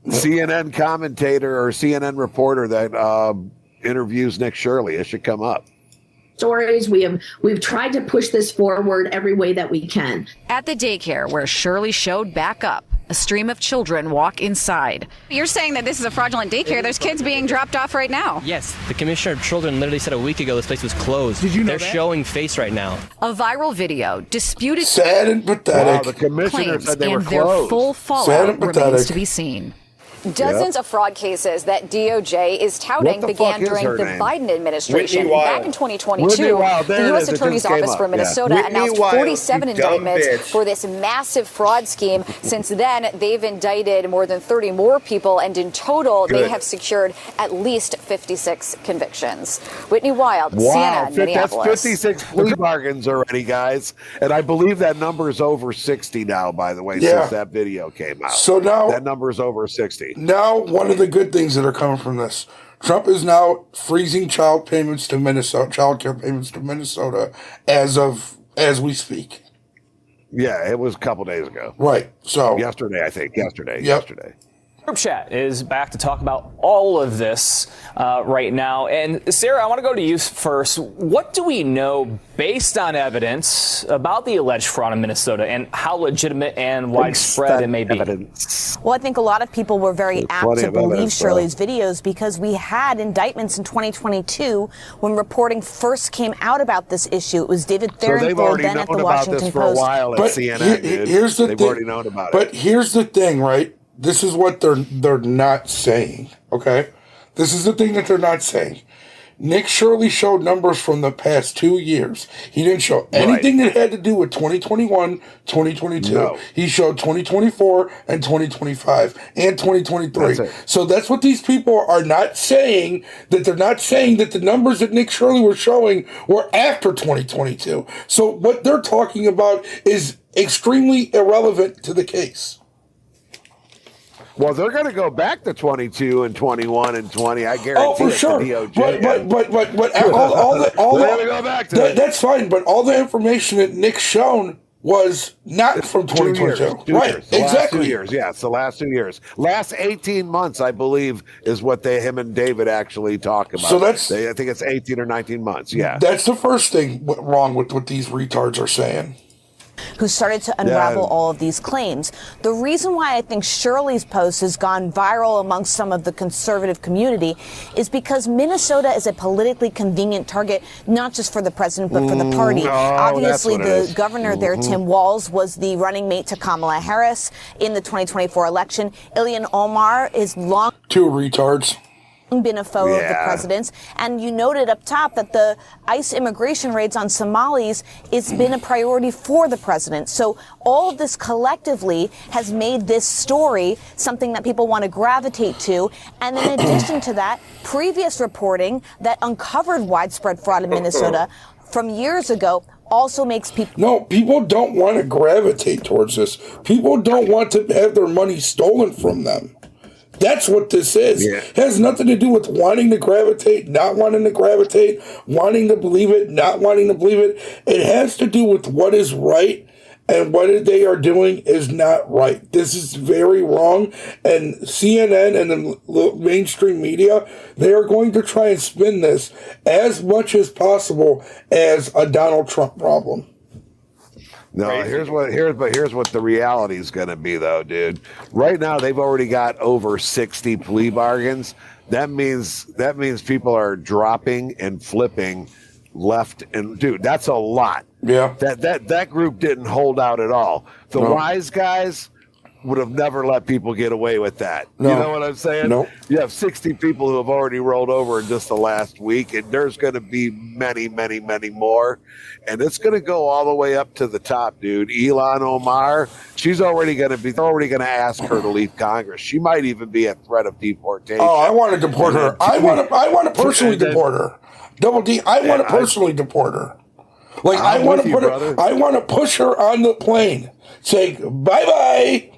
CNN commentator or CNN reporter that interviews Nick Shirley. It should come up. stories. We've tried to push this forward every way that we can. At the daycare where Shirley showed back up, a stream of children walk inside. You're saying that this is a fraudulent daycare. There's kids being dropped off right now. Yes, the Commissioner of Children literally said a week ago this place was closed. Did you know They're that? showing face right now. A viral video disputed Sad and pathetic. Wow, the commissioner claims, said they were and their closed. full Sad fallout and remains pathetic. to be seen. Dozens of fraud cases that DOJ is touting What the began fuck is during her the name? Biden administration. Whitney Wild. Back in 2022, Whitney Wild, there the it U.S. is. It Attorney's just came Office up, for yeah. Minnesota Whitney announced Wild, 47 you dumb indictments bitch. for this massive fraud scheme. Since then, they've indicted more than 30 more people, and in total, they Good. have secured at least 56 convictions. Whitney Wild, Wow, CNN, that's Minneapolis. 56 plea bargains already, guys. And I believe that number is over 60 now, by the way, Yeah. since that video came out. So now, that number is over 60. now one of the good things that are coming from this, Trump is now freezing child care payments to Minnesota as we speak. Yeah, it was a couple days ago. Right. So yesterday, I think. Yesterday. Group chat is back to talk about all of this right now. And Sarah, I want to go to you first. What do we know based on evidence about the alleged fraud in Minnesota and how legitimate and widespread it may be? Well, I think a lot of people were very apt plenty to of believe evidence, Shirley's videos because we had indictments in 2022 when reporting first came out about this issue. It was David So they've Therenfeld, already then known at the about Washington this for a Post. while at CNN, dude. Here's the They've thing. already known about it. But here's the thing, right? This is what they're not saying, okay? This is the thing that they're not saying. Nick Shirley showed numbers from the past 2 years. He didn't show anything that had to do with 2021, 2022. No. He showed 2024 and 2025 and 2023. That's it. So that's what these people are not saying, that they're not saying that the numbers that Nick Shirley was showing were after 2022. So what they're talking about is extremely irrelevant to the case. Well, they're going to go back to 22 and 21 and 20. I guarantee. Oh, for it, sure. the DOJ. But all They're going to go back to that. That's fine. But all the information that Nick's shown was not from 2022. Right, exactly. 2 years, yeah, it's the last 2 years. Last 18 months, I believe, is what him and David actually talk about. So that's, I think it's 18 or 19 months, yeah. That's the first thing wrong with what these retards are saying. Who started to unravel all of these claims. The reason why I think Shirley's post has gone viral amongst some of the conservative community is because Minnesota is a politically convenient target, not just for the president, but for the party. Obviously, the governor there, Tim Walz, was the running mate to Kamala Harris in the 2024 election. Ilhan Omar is long... Two retards. Been a foe of the president's, and you noted up top that the ICE immigration raids on Somalis has been a priority for the president. So all of this collectively has made this story something that people want to gravitate to. And in addition to that, previous reporting that uncovered widespread fraud in Minnesota from years ago also makes people... No, people don't want to gravitate towards this. People don't want to have their money stolen from them. That's what this is. Yeah. It has nothing to do with wanting to gravitate, not wanting to gravitate, wanting to believe it, not wanting to believe it. It has to do with what is right, and what they are doing is not right. This is very wrong, and CNN and the mainstream media, they are going to try and spin this as much as possible as a Donald Trump problem. No, here's what the reality is going to be, though, dude. Right now, they've already got over 60 plea bargains. That means people are dropping and flipping left, and dude, that's a lot. Yeah, that group didn't hold out at all. The wise guys would have never let people get away with that. No. You know what I'm saying? No. You have 60 people who have already rolled over in just the last week, and there's going to be many, many, many more. And it's going to go all the way up to the top, dude. Ilhan Omar, she's already going to ask her to leave Congress. She might even be a threat of deportation. Oh, I want to deport her. I want to personally deport her. Double D, I want to personally deport her. Like, I want to put her, I want to push her on the plane. Say bye-bye.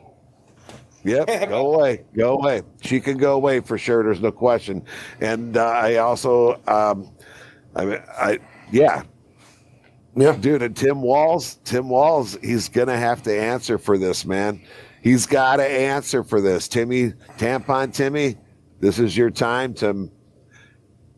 Yep, go away. She can go away for sure. There's no question. And I also, yeah, dude. And Tim Walz, he's gonna have to answer for this, man. He's got to answer for this, Tampon Timmy. This is your time to.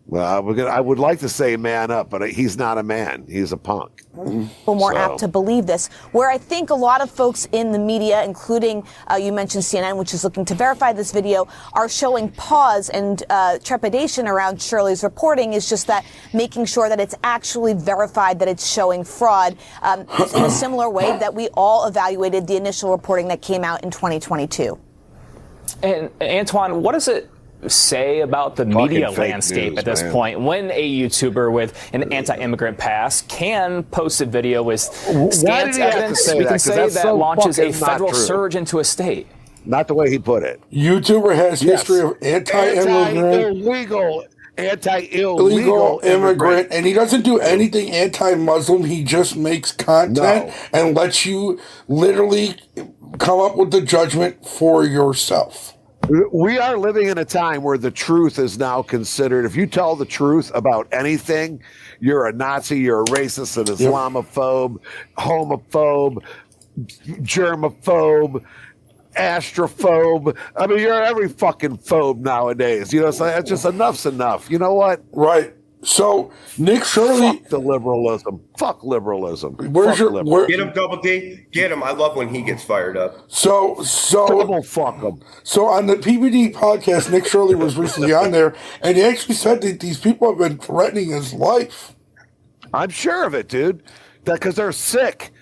Well, I would like to say man up, but he's not a man. He's a punk. People more apt to believe this. Where I think a lot of folks in the media, including you mentioned CNN, which is looking to verify this video, are showing pause and trepidation around Shirley's reporting is just that making sure that it's actually verified, that it's showing fraud in a similar way that we all evaluated the initial reporting that came out in 2022. And Antoine, what does it say about the media landscape at this point when a YouTuber with an anti-immigrant past can post a video with scant evidence? We can say that launches a federal surge into a state. Not the way he put it. YouTuber has history of illegal immigrant, and he doesn't do anything anti-Muslim. He just makes content and lets you literally come up with the judgment for yourself. We are living in a time where the truth is now considered. If you tell the truth about anything, you're a Nazi, you're a racist, an Islamophobe, homophobe, germaphobe, astrophobe. I mean, you're every fucking phobe nowadays. You know, so it's just enough's enough. You know what? Right. So Nick Shirley, fuck the liberalism. Fuck liberalism. Get him, Double D. Get him. I love when he gets fired up. So fuck him. So on the PBD podcast, Nick Shirley was recently on there, and he actually said that these people have been threatening his life. I'm sure of it, dude. Because they're sick.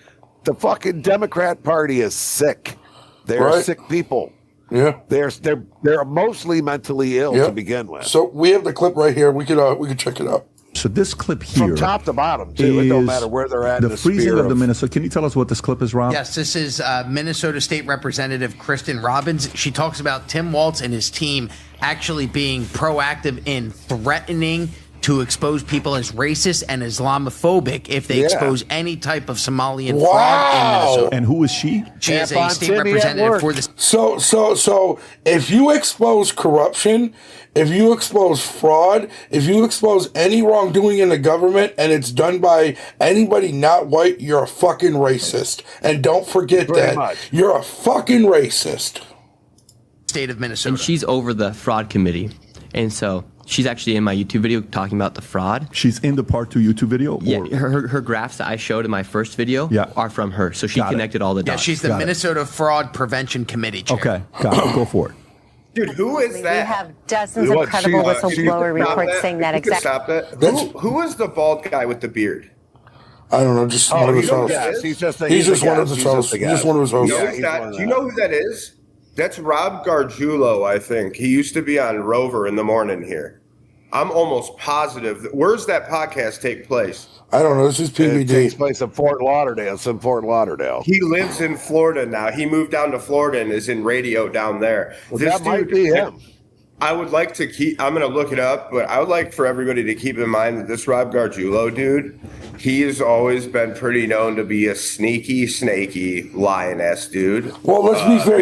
The fucking Democrat Party is sick. They're sick people. Yeah, they're mostly mentally ill to begin with. So we have the clip right here. We could check it out. So this clip here, from top to bottom, too. It don't matter where they're at. The freezing of the Minnesota. Can you tell us what this clip is, Rob? Yes, this is Minnesota State Representative Kristen Robbins. She talks about Tim Walz and his team actually being proactive in threatening to expose people as racist and Islamophobic if they expose any type of Somalian fraud in Minnesota. And who is she? She is a state representative for the. So if you expose corruption, if you expose fraud, if you expose any wrongdoing in the government and it's done by anybody not white, you're a fucking racist. And don't forget that. You're a fucking racist. State of Minnesota. And she's over the fraud committee. And so she's actually in my YouTube video talking about the fraud. She's in the part 2 YouTube video? Yeah, her graphs that I showed in my first video are from her. So she connected all the dots. Yeah, she's the Minnesota Fraud Prevention Committee chair. Okay, got it. Go for it. Dude, who is that? We have dozens of credible whistleblower reports saying that exactly. Stop that. Who is the bald guy with the beard? I don't know, just one of his hosts. He's just one of his hosts. He's just one of his hosts. Do you know who that is? That's Rob Gargiulo, I think. He used to be on Rover in the morning here. I'm almost positive. Where's that podcast take place? I don't know. This is PBD. It takes place in Fort Lauderdale. It's in Fort Lauderdale. He lives in Florida now. He moved down to Florida and is in radio down there. Well, that might be him. I would like to I'm going to look it up, but I would like for everybody to keep in mind that this Rob Gargiulo dude, he has always been pretty known to be a snaky lioness dude. Well, let's be fair.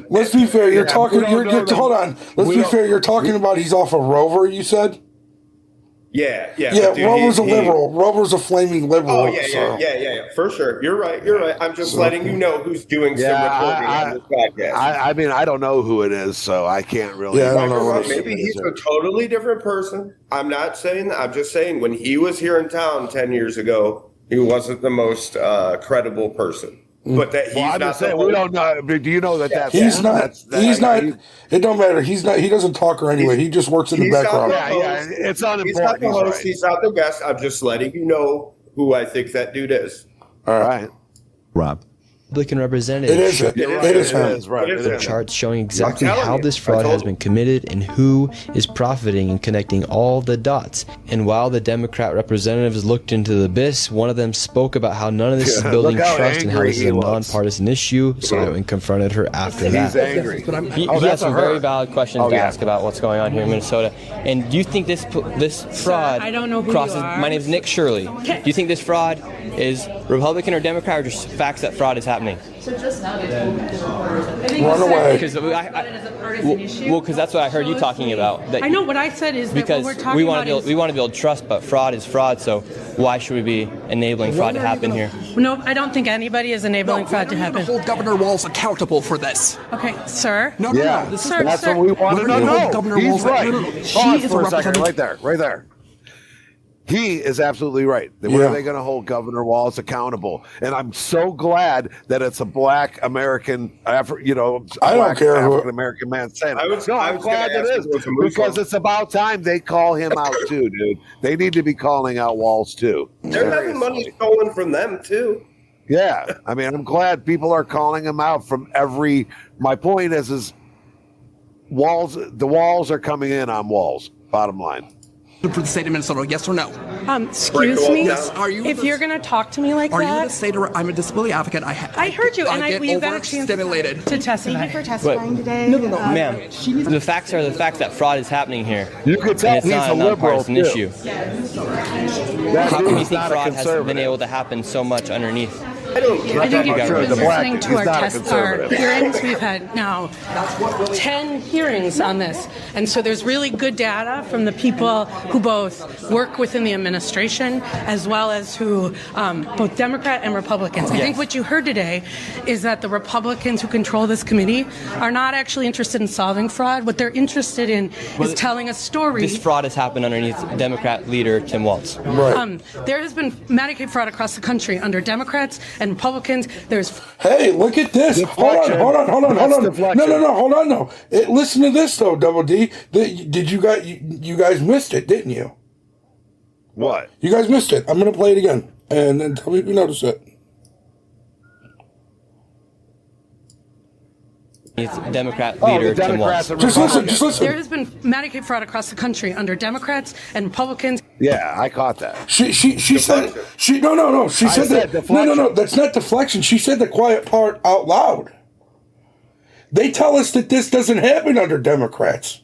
Let's be fair. You're talking. Hold on. Let's be fair. You're talking about he's off of Rover. You said. Yeah. Dude, Rover's a liberal. Rover's a flaming liberal. Oh yeah, for sure. You're right. I'm just letting you know who's doing some recording on this podcast. I mean, I don't know who it is, so I can't really. Yeah, I don't know. Maybe he's a totally different person. I'm not saying that. I'm just saying when he was here in town 10 years ago, he wasn't the most credible person. But that he's I'm not saying we don't know. Do you know that that's he's not? He's not. It don't matter. He's not. He doesn't talk or anyway. He just works in the background. It's unimportant. He's not the host. He's not the guest. I'm just letting you know who I think that dude is. All right, Rob. Republican representative. It is the charts showing exactly how this fraud has been committed and who is profiting and connecting all the dots. And while the Democrat representatives looked into the abyss, one of them spoke about how none of this is building trust and how this is a nonpartisan issue. So I went and confronted her after that. He's angry. He has some very valid questions to ask about what's going on here in Minnesota. And do you think this fraud I don't know who crosses? you are. My name is Nick Shirley. Do you think this fraud is Republican or Democrat, or just facts that fraud is happening? So just now they told me to run away. Because that's what I heard you talking about. I know what I said is because that what we're talking about we want to build trust, but fraud is fraud. So why should we be enabling fraud to happen here? No, I don't think anybody is enabling fraud to happen. Hold Governor Walz accountable for this. Okay, sir. No. That's what we want to know. He's right. Pause for a second. Right there. He is absolutely right. When are they going to hold Governor Walz accountable? And I'm so glad that it's a black American, African American man saying it. I'm glad it is because it's about time they call him out too, dude. They need to be calling out Walz too. They're having money stolen from them too. Yeah, I mean, I'm glad people are calling him out from every. My point is Walz. The walls are coming in on Walz. Bottom line. For the state of Minnesota, yes or no? Excuse me? Yes. Are you? If you're going to talk to me like are that? Are you the state? I'm a disability advocate. I heard you, and you got a chance to testify. Thank you for testifying today. No. Ma'am, the facts are the facts that fraud is happening here. You could tell it's he's not a liberal nonpartisan issue. How can you think fraud has been able to happen so much underneath? I think you've been listening to our hearings. We've had now 10 hearings on this. And so there's really good data from the people who both work within the administration as well as who both Democrat and Republicans. I think what you heard today is that the Republicans who control this committee are not actually interested in solving fraud. What they're interested in is telling a story. This fraud has happened underneath Democrat leader Tim Walz. Right. There has been Medicaid fraud across the country under Democrats and Republicans. Hey, look at this. Hold on. No. Listen to this though, Double D. Did you guys missed it, didn't you? What? You guys missed it. I'm going to play it again and then tell me if you notice it. Democrat leader Tim Walz. Just listen. There has been Medicaid fraud across the country under Democrats and Republicans. Yeah, I caught that. She said no. She said that. No. That's not deflection. She said the quiet part out loud. They tell us that this doesn't happen under Democrats.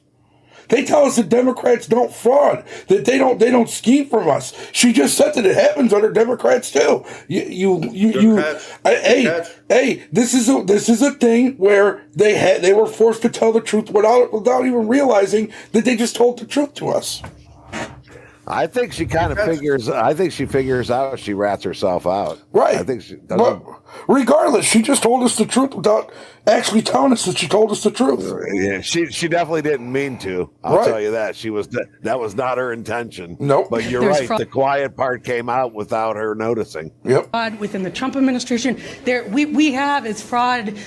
They tell us that Democrats don't fraud, that they don't scheme from us. She just said that it happens under Democrats too. Hey, this is a thing where they were forced to tell the truth without even realizing that they just told the truth to us. I think she kind of figures. I think she figures out. She rats herself out. Right. I think she doesn't. But regardless, she just told us the truth without actually telling us that she told us the truth. Yeah, she definitely didn't mean to. I'll tell you that. That was not her intention. Nope. But you're right. The quiet part came out without her noticing. Yep. Fraud within the Trump administration. We have is fraud.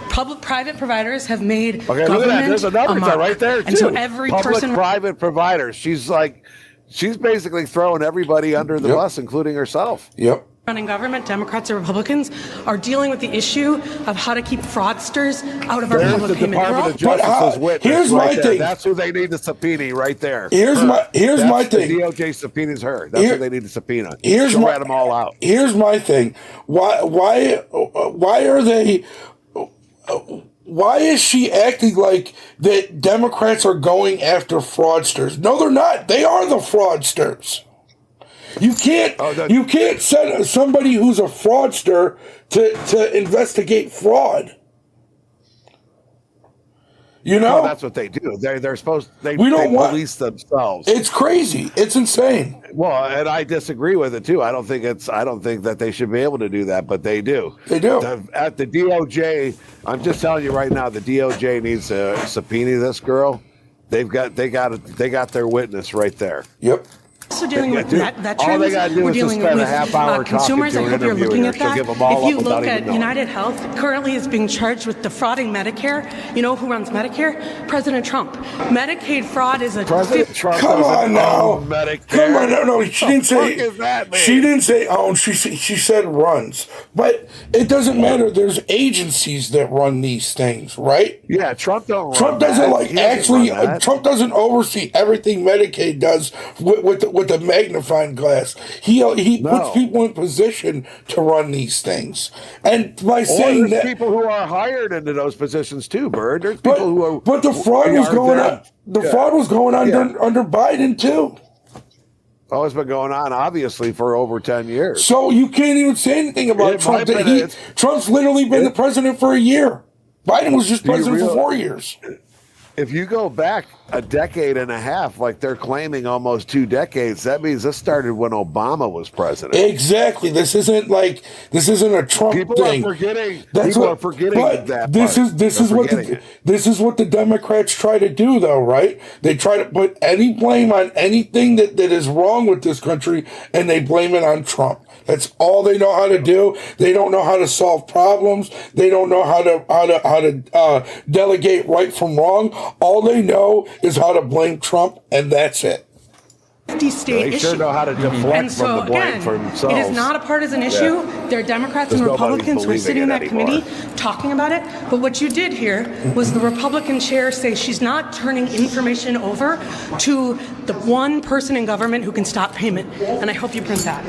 Private providers have made government look at that. There's a number right there too. And so every private providers. She's basically throwing everybody under the bus, including herself. Yep. Running government, Democrats or Republicans, are dealing with the issue of how to keep fraudsters out of our public payment. Department of Justice's witness. Here's my thing. That's who they need to subpoena right there. Here's my thing. The DOJ subpoenas her. That's who they need to subpoena. She'll rat them all out. Here's my thing. Why are they? Why is she acting like that Democrats are going after fraudsters? No, they're not. They are the fraudsters. You can't send somebody who's a fraudster to investigate fraud. You know, that's what they do. They're supposed. They police themselves. It's crazy. It's insane. Well, and I disagree with it too. I don't think that they should be able to do that, but they do. They do. At the DOJ, I'm just telling you right now, the DOJ needs to subpoena this girl. They got their witness right there. Yep. Also dealing with veterans. All they got to do is to spend a half hour consumers. talking to I hope you're looking at that. If you look at United Health, currently is being charged with defrauding Medicare. You know who runs Medicare? President Trump. Medicaid fraud is a President Trump. Come on now. Medicare. Come on, no. She didn't say. That, she didn't say own. She said runs. But it doesn't matter. There's agencies that run these things, right? Yeah, Trump don't. Trump doesn't Trump doesn't oversee everything Medicaid does with the magnifying glass. He puts people in position to run these things, and by saying that, people who are hired into those positions too, Bird. There's people who are. But the fraud was going on. The fraud was going on under Biden too. Oh, it's been going on obviously for over 10 years. So you can't even say anything about Trump. Trump's literally been the president for a year. Biden was just president for 4 years. If you go back a decade and a half, like they're claiming almost 2 decades, that means this started when Obama was president. Exactly. This isn't a Trump people thing. People are forgetting that. This is what the Democrats try to do, though, right? They try to put any blame on anything that is wrong with this country, and they blame it on Trump. That's all they know how to do. They don't know how to solve problems. They don't know how to delegate right from wrong. All they know is how to blame Trump, and that's it. They sure know how to deflect from the blame for themselves. It is not a partisan issue. There are Democrats and Republicans who are sitting in that committee talking about it. But what you did here was the Republican chair say she's not turning information over to the one person in government who can stop payment. And I hope you print that.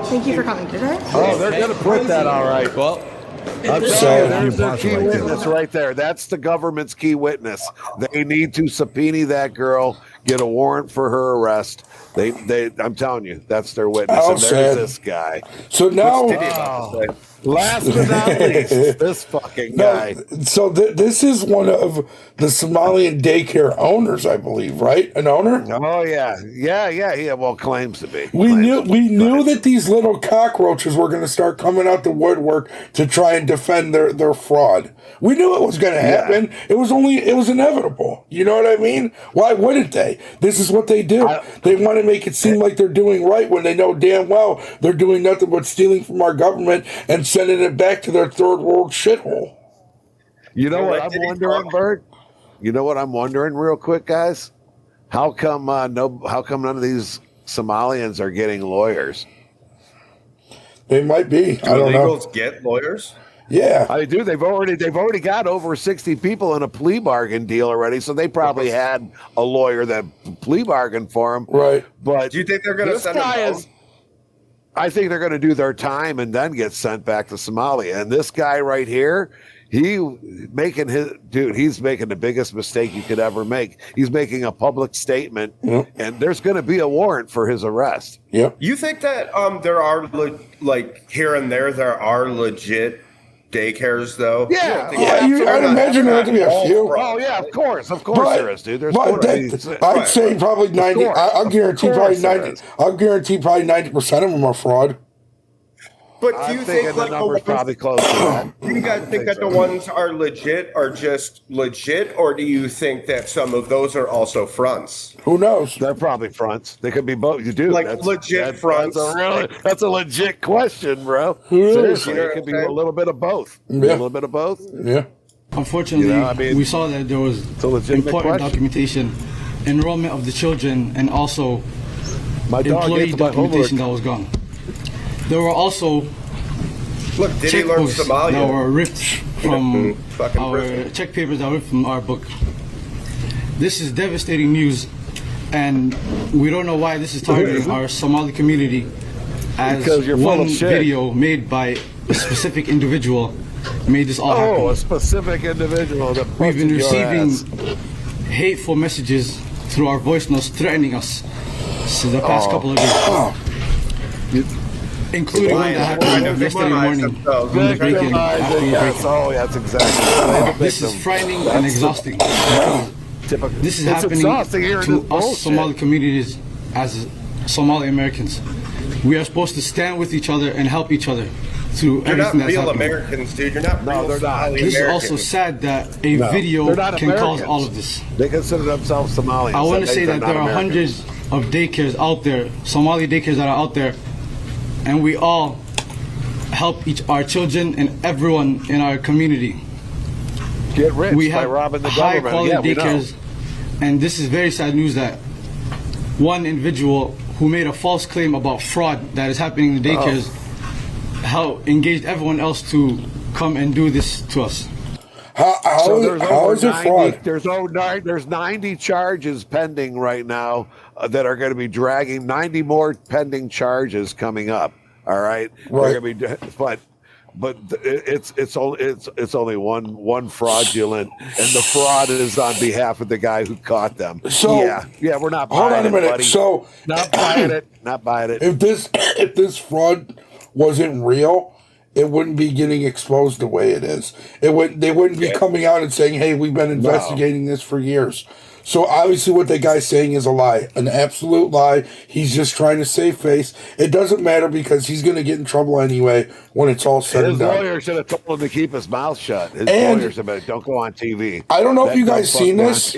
Thank you for coming today. Oh, they're going to print that all right. Well, there's their key witness right there. That's the government's key witness. They need to subpoena that girl, get a warrant for her arrest. I'm telling you, that's their witness. And there's this guy. So now, last but not least, this fucking guy. So this is one of the Somalian daycare owners, I believe, right? An owner? Oh yeah. Well, claims to be. We knew that these little cockroaches were going to start coming out the woodwork to try and defend their fraud. We knew it was going to happen. Yeah. It was inevitable. You know what I mean? Why wouldn't they? This is what they do. They want to make it seem like they're doing right when they know damn well they're doing nothing but stealing from our government and sending it back to their third world shithole. You know what I'm wondering, Bert? You know what I'm wondering, real quick, guys? How come none of these Somalians are getting lawyers? They might be. Do illegals get lawyers? Yeah, I do. They've already got over 60 people in a plea bargain deal already, so they probably had a lawyer that plea bargained for them. Right. But do you think they're going to send them home? I think they're going to do their time and then get sent back to Somalia. And this guy right here, He's making the biggest mistake you could ever make. He's making a public statement, and there's going to be a warrant for his arrest. Yep. You think that there are here and there are legit daycares though? Yeah, I'd imagine there to be a few. Oh yeah, of course there is, dude. I'd say probably 90. I'll guarantee probably 90. I'll guarantee probably 90% of them are fraud. But do you think the number's probably close to that? Do you guys think that the ones are just legit, or do you think that some of those are also fronts? Who knows? They're probably fronts. They could be both. You do legit fronts. That's a legit question, bro. Seriously, it could be a little bit of both. Yeah. A little bit of both. Yeah. Unfortunately, we saw that there was important documentation, enrollment of the children, and also employee documentation that was gone. There were also checkbooks that were ripped from check papers that were ripped from our book. This is devastating news, and we don't know why this is targeting our Somali community, as one video made by a specific individual made this all happen. A specific individual. We've been receiving hateful messages through our voice notes threatening us for the past couple of days. Including one that happened yesterday morning from the break-in. That's exactly. This is frightening and exhausting. This is happening to us Somali communities as Somali Americans. We are supposed to stand with each other and help each other through everything that's happening. You're not real Americans, dude. You're not real Somali This is also sad that a video can cause all of this. They consider themselves Somalians. I want to say that there are hundreds of daycares out there, Somali daycares that are out there, and we all help our children and everyone in our community. Get rich we by have robbing the high government. quality daycares, and this is very sad news that one individual who made a false claim about fraud that is happening in the daycares engaged everyone else to come and do this to us. How is it fraud? There's 90 charges pending right now that are going to be dragging 90 more pending charges coming up. All right, right. But it's only one fraudulent, and the fraud is on behalf of the guy who caught them. So yeah, we're not buying hold on a minute. buddy. So not buying it. If this fraud wasn't real, it wouldn't be getting exposed the way it is. They wouldn't be coming out and saying, "Hey, we've been investigating this for years." So obviously what that guy's saying is a lie, an absolute lie. He's just trying to save face. It doesn't matter because he's going to get in trouble anyway when it's all said and done. His lawyer should have told him to keep his mouth shut. His lawyer should have don't go on TV. I don't know if you guys seen this.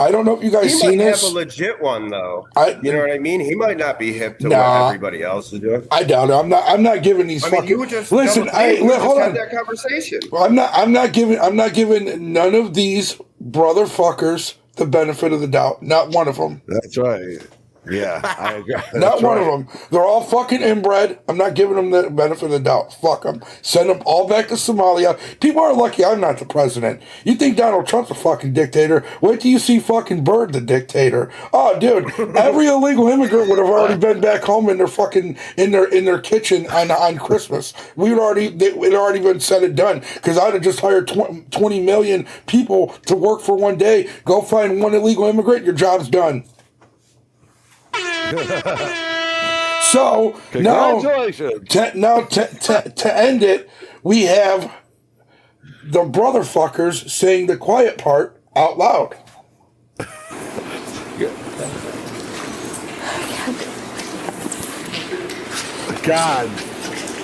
I don't know if you guys seen this. He might have a legit one though. You know what I mean? He might not be hip to what everybody else is doing. I doubt it. I'm not giving these fucking. You were just listen. Hold on. Had that conversation. Well, I'm not giving none of these brother fuckers the benefit of the doubt. Not one of them. That's right. Yeah, I agree. Not one of them. They're all fucking inbred. I'm not giving them the benefit of the doubt. Fuck them. Send them all back to Somalia. People are lucky I'm not the president. You think Donald Trump's a fucking dictator? Wait till you see fucking Byrd the dictator. Oh, dude, every illegal immigrant would have already been back home in their fucking in their kitchen on Christmas. It had already been said and done because I'd have just hired 20 million people to work for one day. Go find one illegal immigrant. Your job's done. So now to end it, we have the brotherfuckers saying the quiet part out loud. God,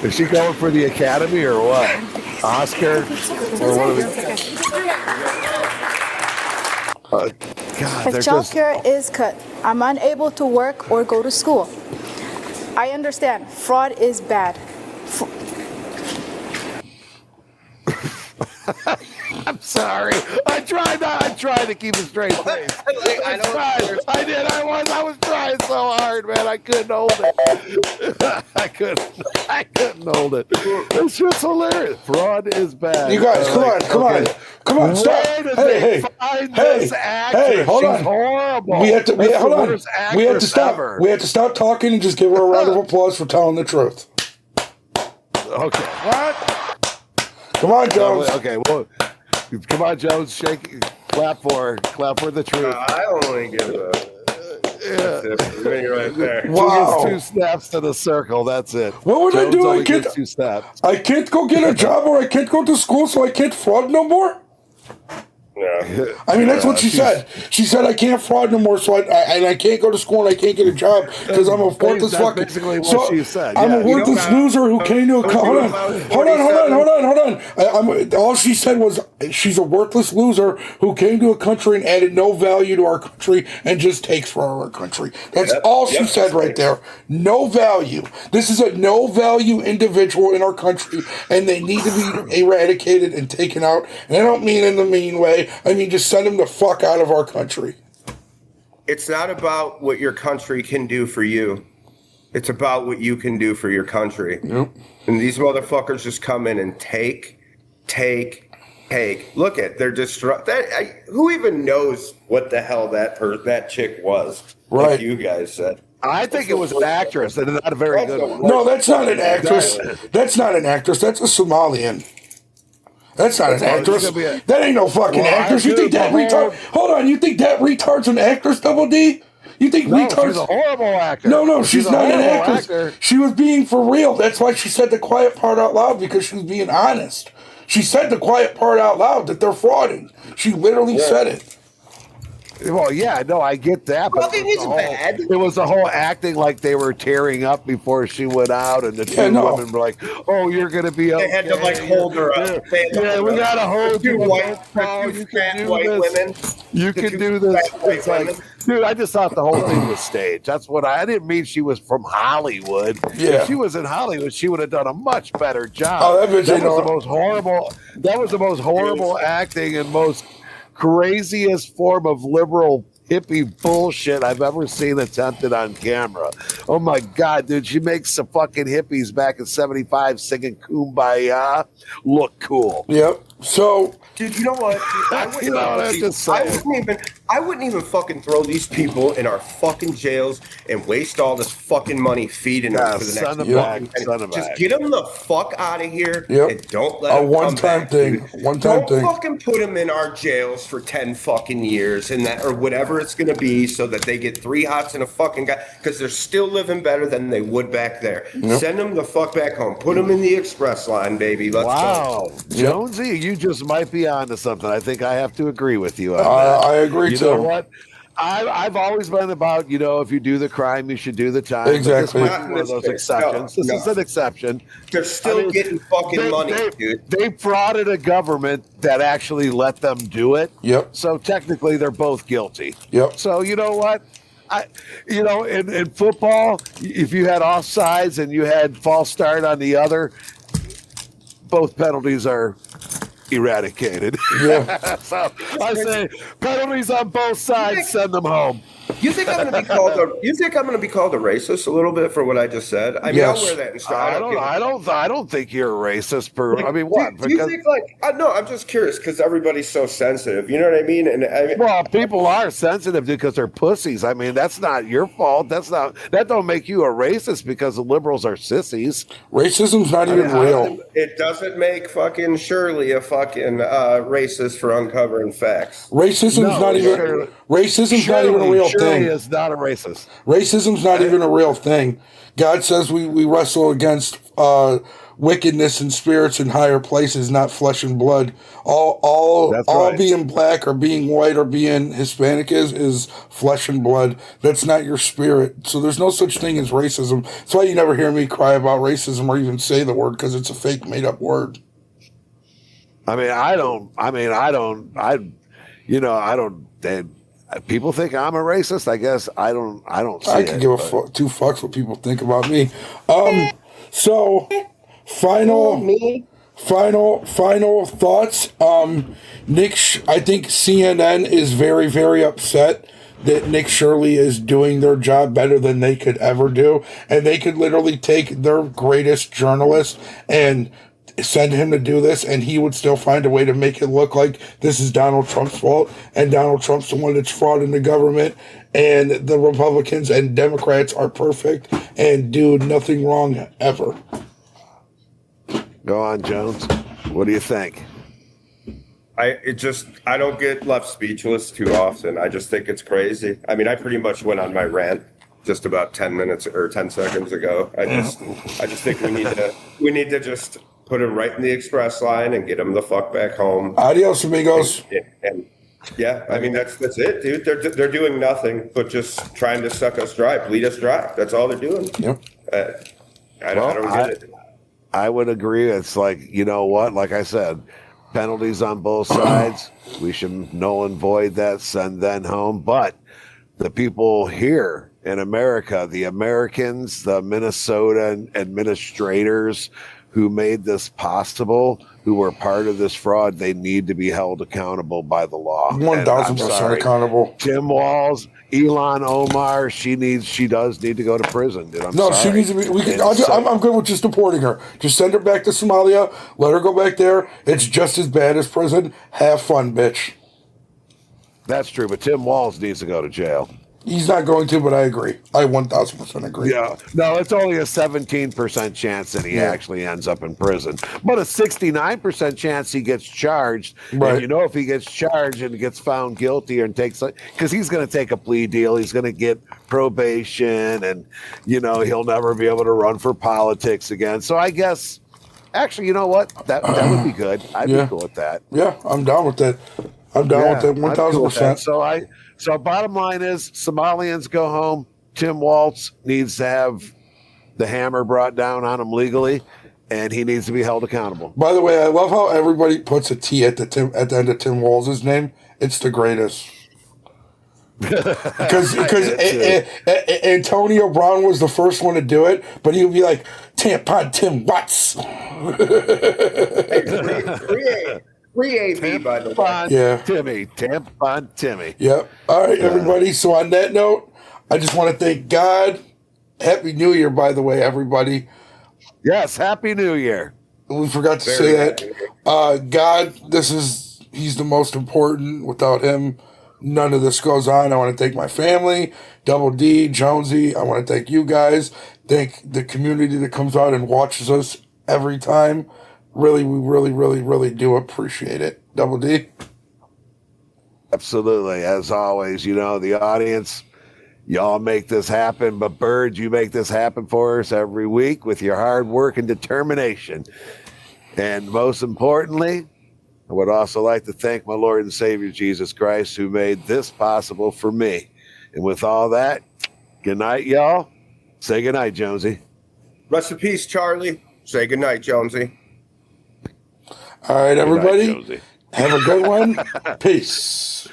is she going for the Academy or what? Oscar or what? God, if childcare is cut, I'm unable to work or go to school. I understand fraud is bad. I'm sorry. I tried to keep a straight face. I did. I was trying so hard, man. I couldn't hold it. I couldn't hold it. It's just hilarious. Fraud is bad. You guys, come on, stop. Hey, hold on. She's horrible. We have to hold on. We have to stop. Ever. We have to stop talking and just give her a round of applause for telling the truth. Okay. What? Come on, Jones. Okay, well, come on, Jones. Clap for the truth. I only give a right there. Wow. Two snaps to the circle. That's it. What would I do? I can't. 2 snaps. I can't go get a job, or I can't go to school, so I can't fraud no more. Yeah. I mean, that's what she said. She said, I can't fraud no more, so I can't go to school and I can't get a job because I'm a worthless fucking... Basically what she said. I'm a worthless loser who came to a... Hold on. All she said was she's a worthless loser who came to a country and added no value to our country and just takes from our country. That's all she said right there. No value. This is a no value individual in our country, and they need to be eradicated and taken out. And I don't mean in the mean way. I mean, just send them the fuck out of our country. It's not about what your country can do for you. It's about what you can do for your country. Yep. And these motherfuckers just come in and take. Look at, they're who even knows what the hell that chick was? Right. Like you guys said. I think it was an actress, and not a very good one. No, that's not an actress. That's not an actress. That's a Somalian. That's not an actress. That ain't no fucking actress. You think that retard? Hold on. You think that retard's an actress, Double D? You think retard's... She's a horrible actor. No, she's not an actress. She was being for real. That's why she said the quiet part out loud, because she was being honest. She said the quiet part out loud, that they're frauding. She literally said it. Well, yeah, no, I get that. But it was the whole acting like they were tearing up before she went out, and the two women were like, "Oh, you're going to be okay." They had to hold her up. Yeah, we got to hold you. Two fat white women. You can do this. It's like, dude, I just thought the whole thing was staged. That's what I didn't mean. She was from Hollywood. Yeah. If she was in Hollywood, she would have done a much better job. Oh, that was the most horrible. That was the most horrible acting and most craziest form of liberal hippie bullshit I've ever seen attempted on camera. Oh my God, dude, she makes the fucking hippies back in '75 singing Kumbaya look cool. Yep. So, dude, you know what? I wouldn't even fucking throw these people in our fucking jails and waste all this fucking money feeding them for the next. Just get them the fuck out of here and don't let them come back. Don't fucking put them in our jails for 10 fucking years and that, or whatever it's gonna be, so that they get 3 hots and a fucking guy, because they're still living better than they would back there. Send them the fuck back home. Put them in the express line, baby. Let's go. Jonesy, you just might be onto something. I think I have to agree with you on that. I agree too. You know what? I've always been about, if you do the crime, you should do the time. Exactly. This might be one of those exceptions. This is an exception. They're still getting fucking money, dude. They frauded a government that actually let them do it. Yep. So technically, they're both guilty. Yep. So you know what? In football, if you had offsides and you had false start on the other, both penalties are eradicated. Yeah. So I say penalties on both sides, send them home. You think I'm going to be called a racist a little bit for what I just said? I mean, I'll wear that in style. I don't think you're a racist. Do you think no? I'm just curious because everybody's so sensitive. You know what I mean? Well, people are sensitive because they're pussies. I mean, that's not your fault. That don't make you a racist because the liberals are sissies. Racism's not even real. It doesn't make fucking Shirley a fucking racist for uncovering facts. Racism's not even a real thing. Shirley is not a racist. Racism's not even a real thing. God says we wrestle against wickedness and spirits in higher places, not flesh and blood. All being black or being white or being Hispanic is flesh and blood. That's not your spirit. So there's no such thing as racism. That's why you never hear me cry about racism or even say the word, because it's a fake, made up word. People think I'm a racist. I guess I don't see I can give two fucks what people think about me. So final thoughts. I think CNN is very, very upset that Nick Shirley is doing their job better than they could ever do, and they could literally take their greatest journalist and send him to do this, and he would still find a way to make it look like this is Donald Trump's fault, and Donald Trump's the one that's frauding the government, and the Republicans and Democrats are perfect and do nothing wrong ever. Go on, Jones. What do you think? I don't get left speechless too often. I just think it's crazy. I mean, I pretty much went on my rant just about 10 minutes or 10 seconds ago. I just think we need to just put him right in the express line and get him the fuck back home. Adios, amigos. And yeah, I mean that's it, dude. They're doing nothing but just trying to suck us dry, bleed us dry. That's all they're doing. Yep. I don't get it. I would agree. It's like, you know what? Like I said, penalties on both sides. We should null and void that, send them home. But the people here in America, the Americans, the Minnesota administrators who made this possible, who were part of this fraud, they need to be held accountable by the law. 1,000% accountable. Tim Walz, Elon Omar, she does need to go to prison, dude. She needs to be. I'm good with just deporting her. Just send her back to Somalia. Let her go back there. It's just as bad as prison. Have fun, bitch. That's true, but Tim Walz needs to go to jail. He's not going to, but I agree. I 1,000% agree. Yeah. No, it's only a 17% chance that he actually ends up in prison, but a 69% chance he gets charged. Right. And you know, if he gets charged and gets found guilty and takes, because he's going to take a plea deal, he's going to get probation, and you know he'll never be able to run for politics again. So I guess, actually, you know what? That would be good. I'd be cool with that. Yeah, I'm down with that. I'm down with that 1,000%. So bottom line is, Somalians go home. Tim Walz needs to have the hammer brought down on him legally, and he needs to be held accountable. By the way, I love how everybody puts a T at the end of Tim Walz's name. It's the greatest. Because Antonio Brown was the first one to do it, but he would be like, Tampon Tim Watts. Free AB, by the way. Yeah. Tampon Timmy. Yep. All right, everybody. So on that note, I just want to thank God. Happy New Year, by the way, everybody. Yes, Happy New Year. We forgot to say that. God, he's the most important. Without him, none of this goes on. I want to thank my family, Double D, Jonesy. I want to thank you guys. Thank the community that comes out and watches us every time. Really, we really do appreciate it. Double D? Absolutely. As always, you know, the audience, y'all make this happen. But Bird, you make this happen for us every week with your hard work and determination. And most importantly, I would also like to thank my Lord and Savior, Jesus Christ, who made this possible for me. And with all that, good night, y'all. Say good night, Jonesy. Rest in peace, Charlie. Say good night, Jonesy. All right, everybody. Have a good one. Peace.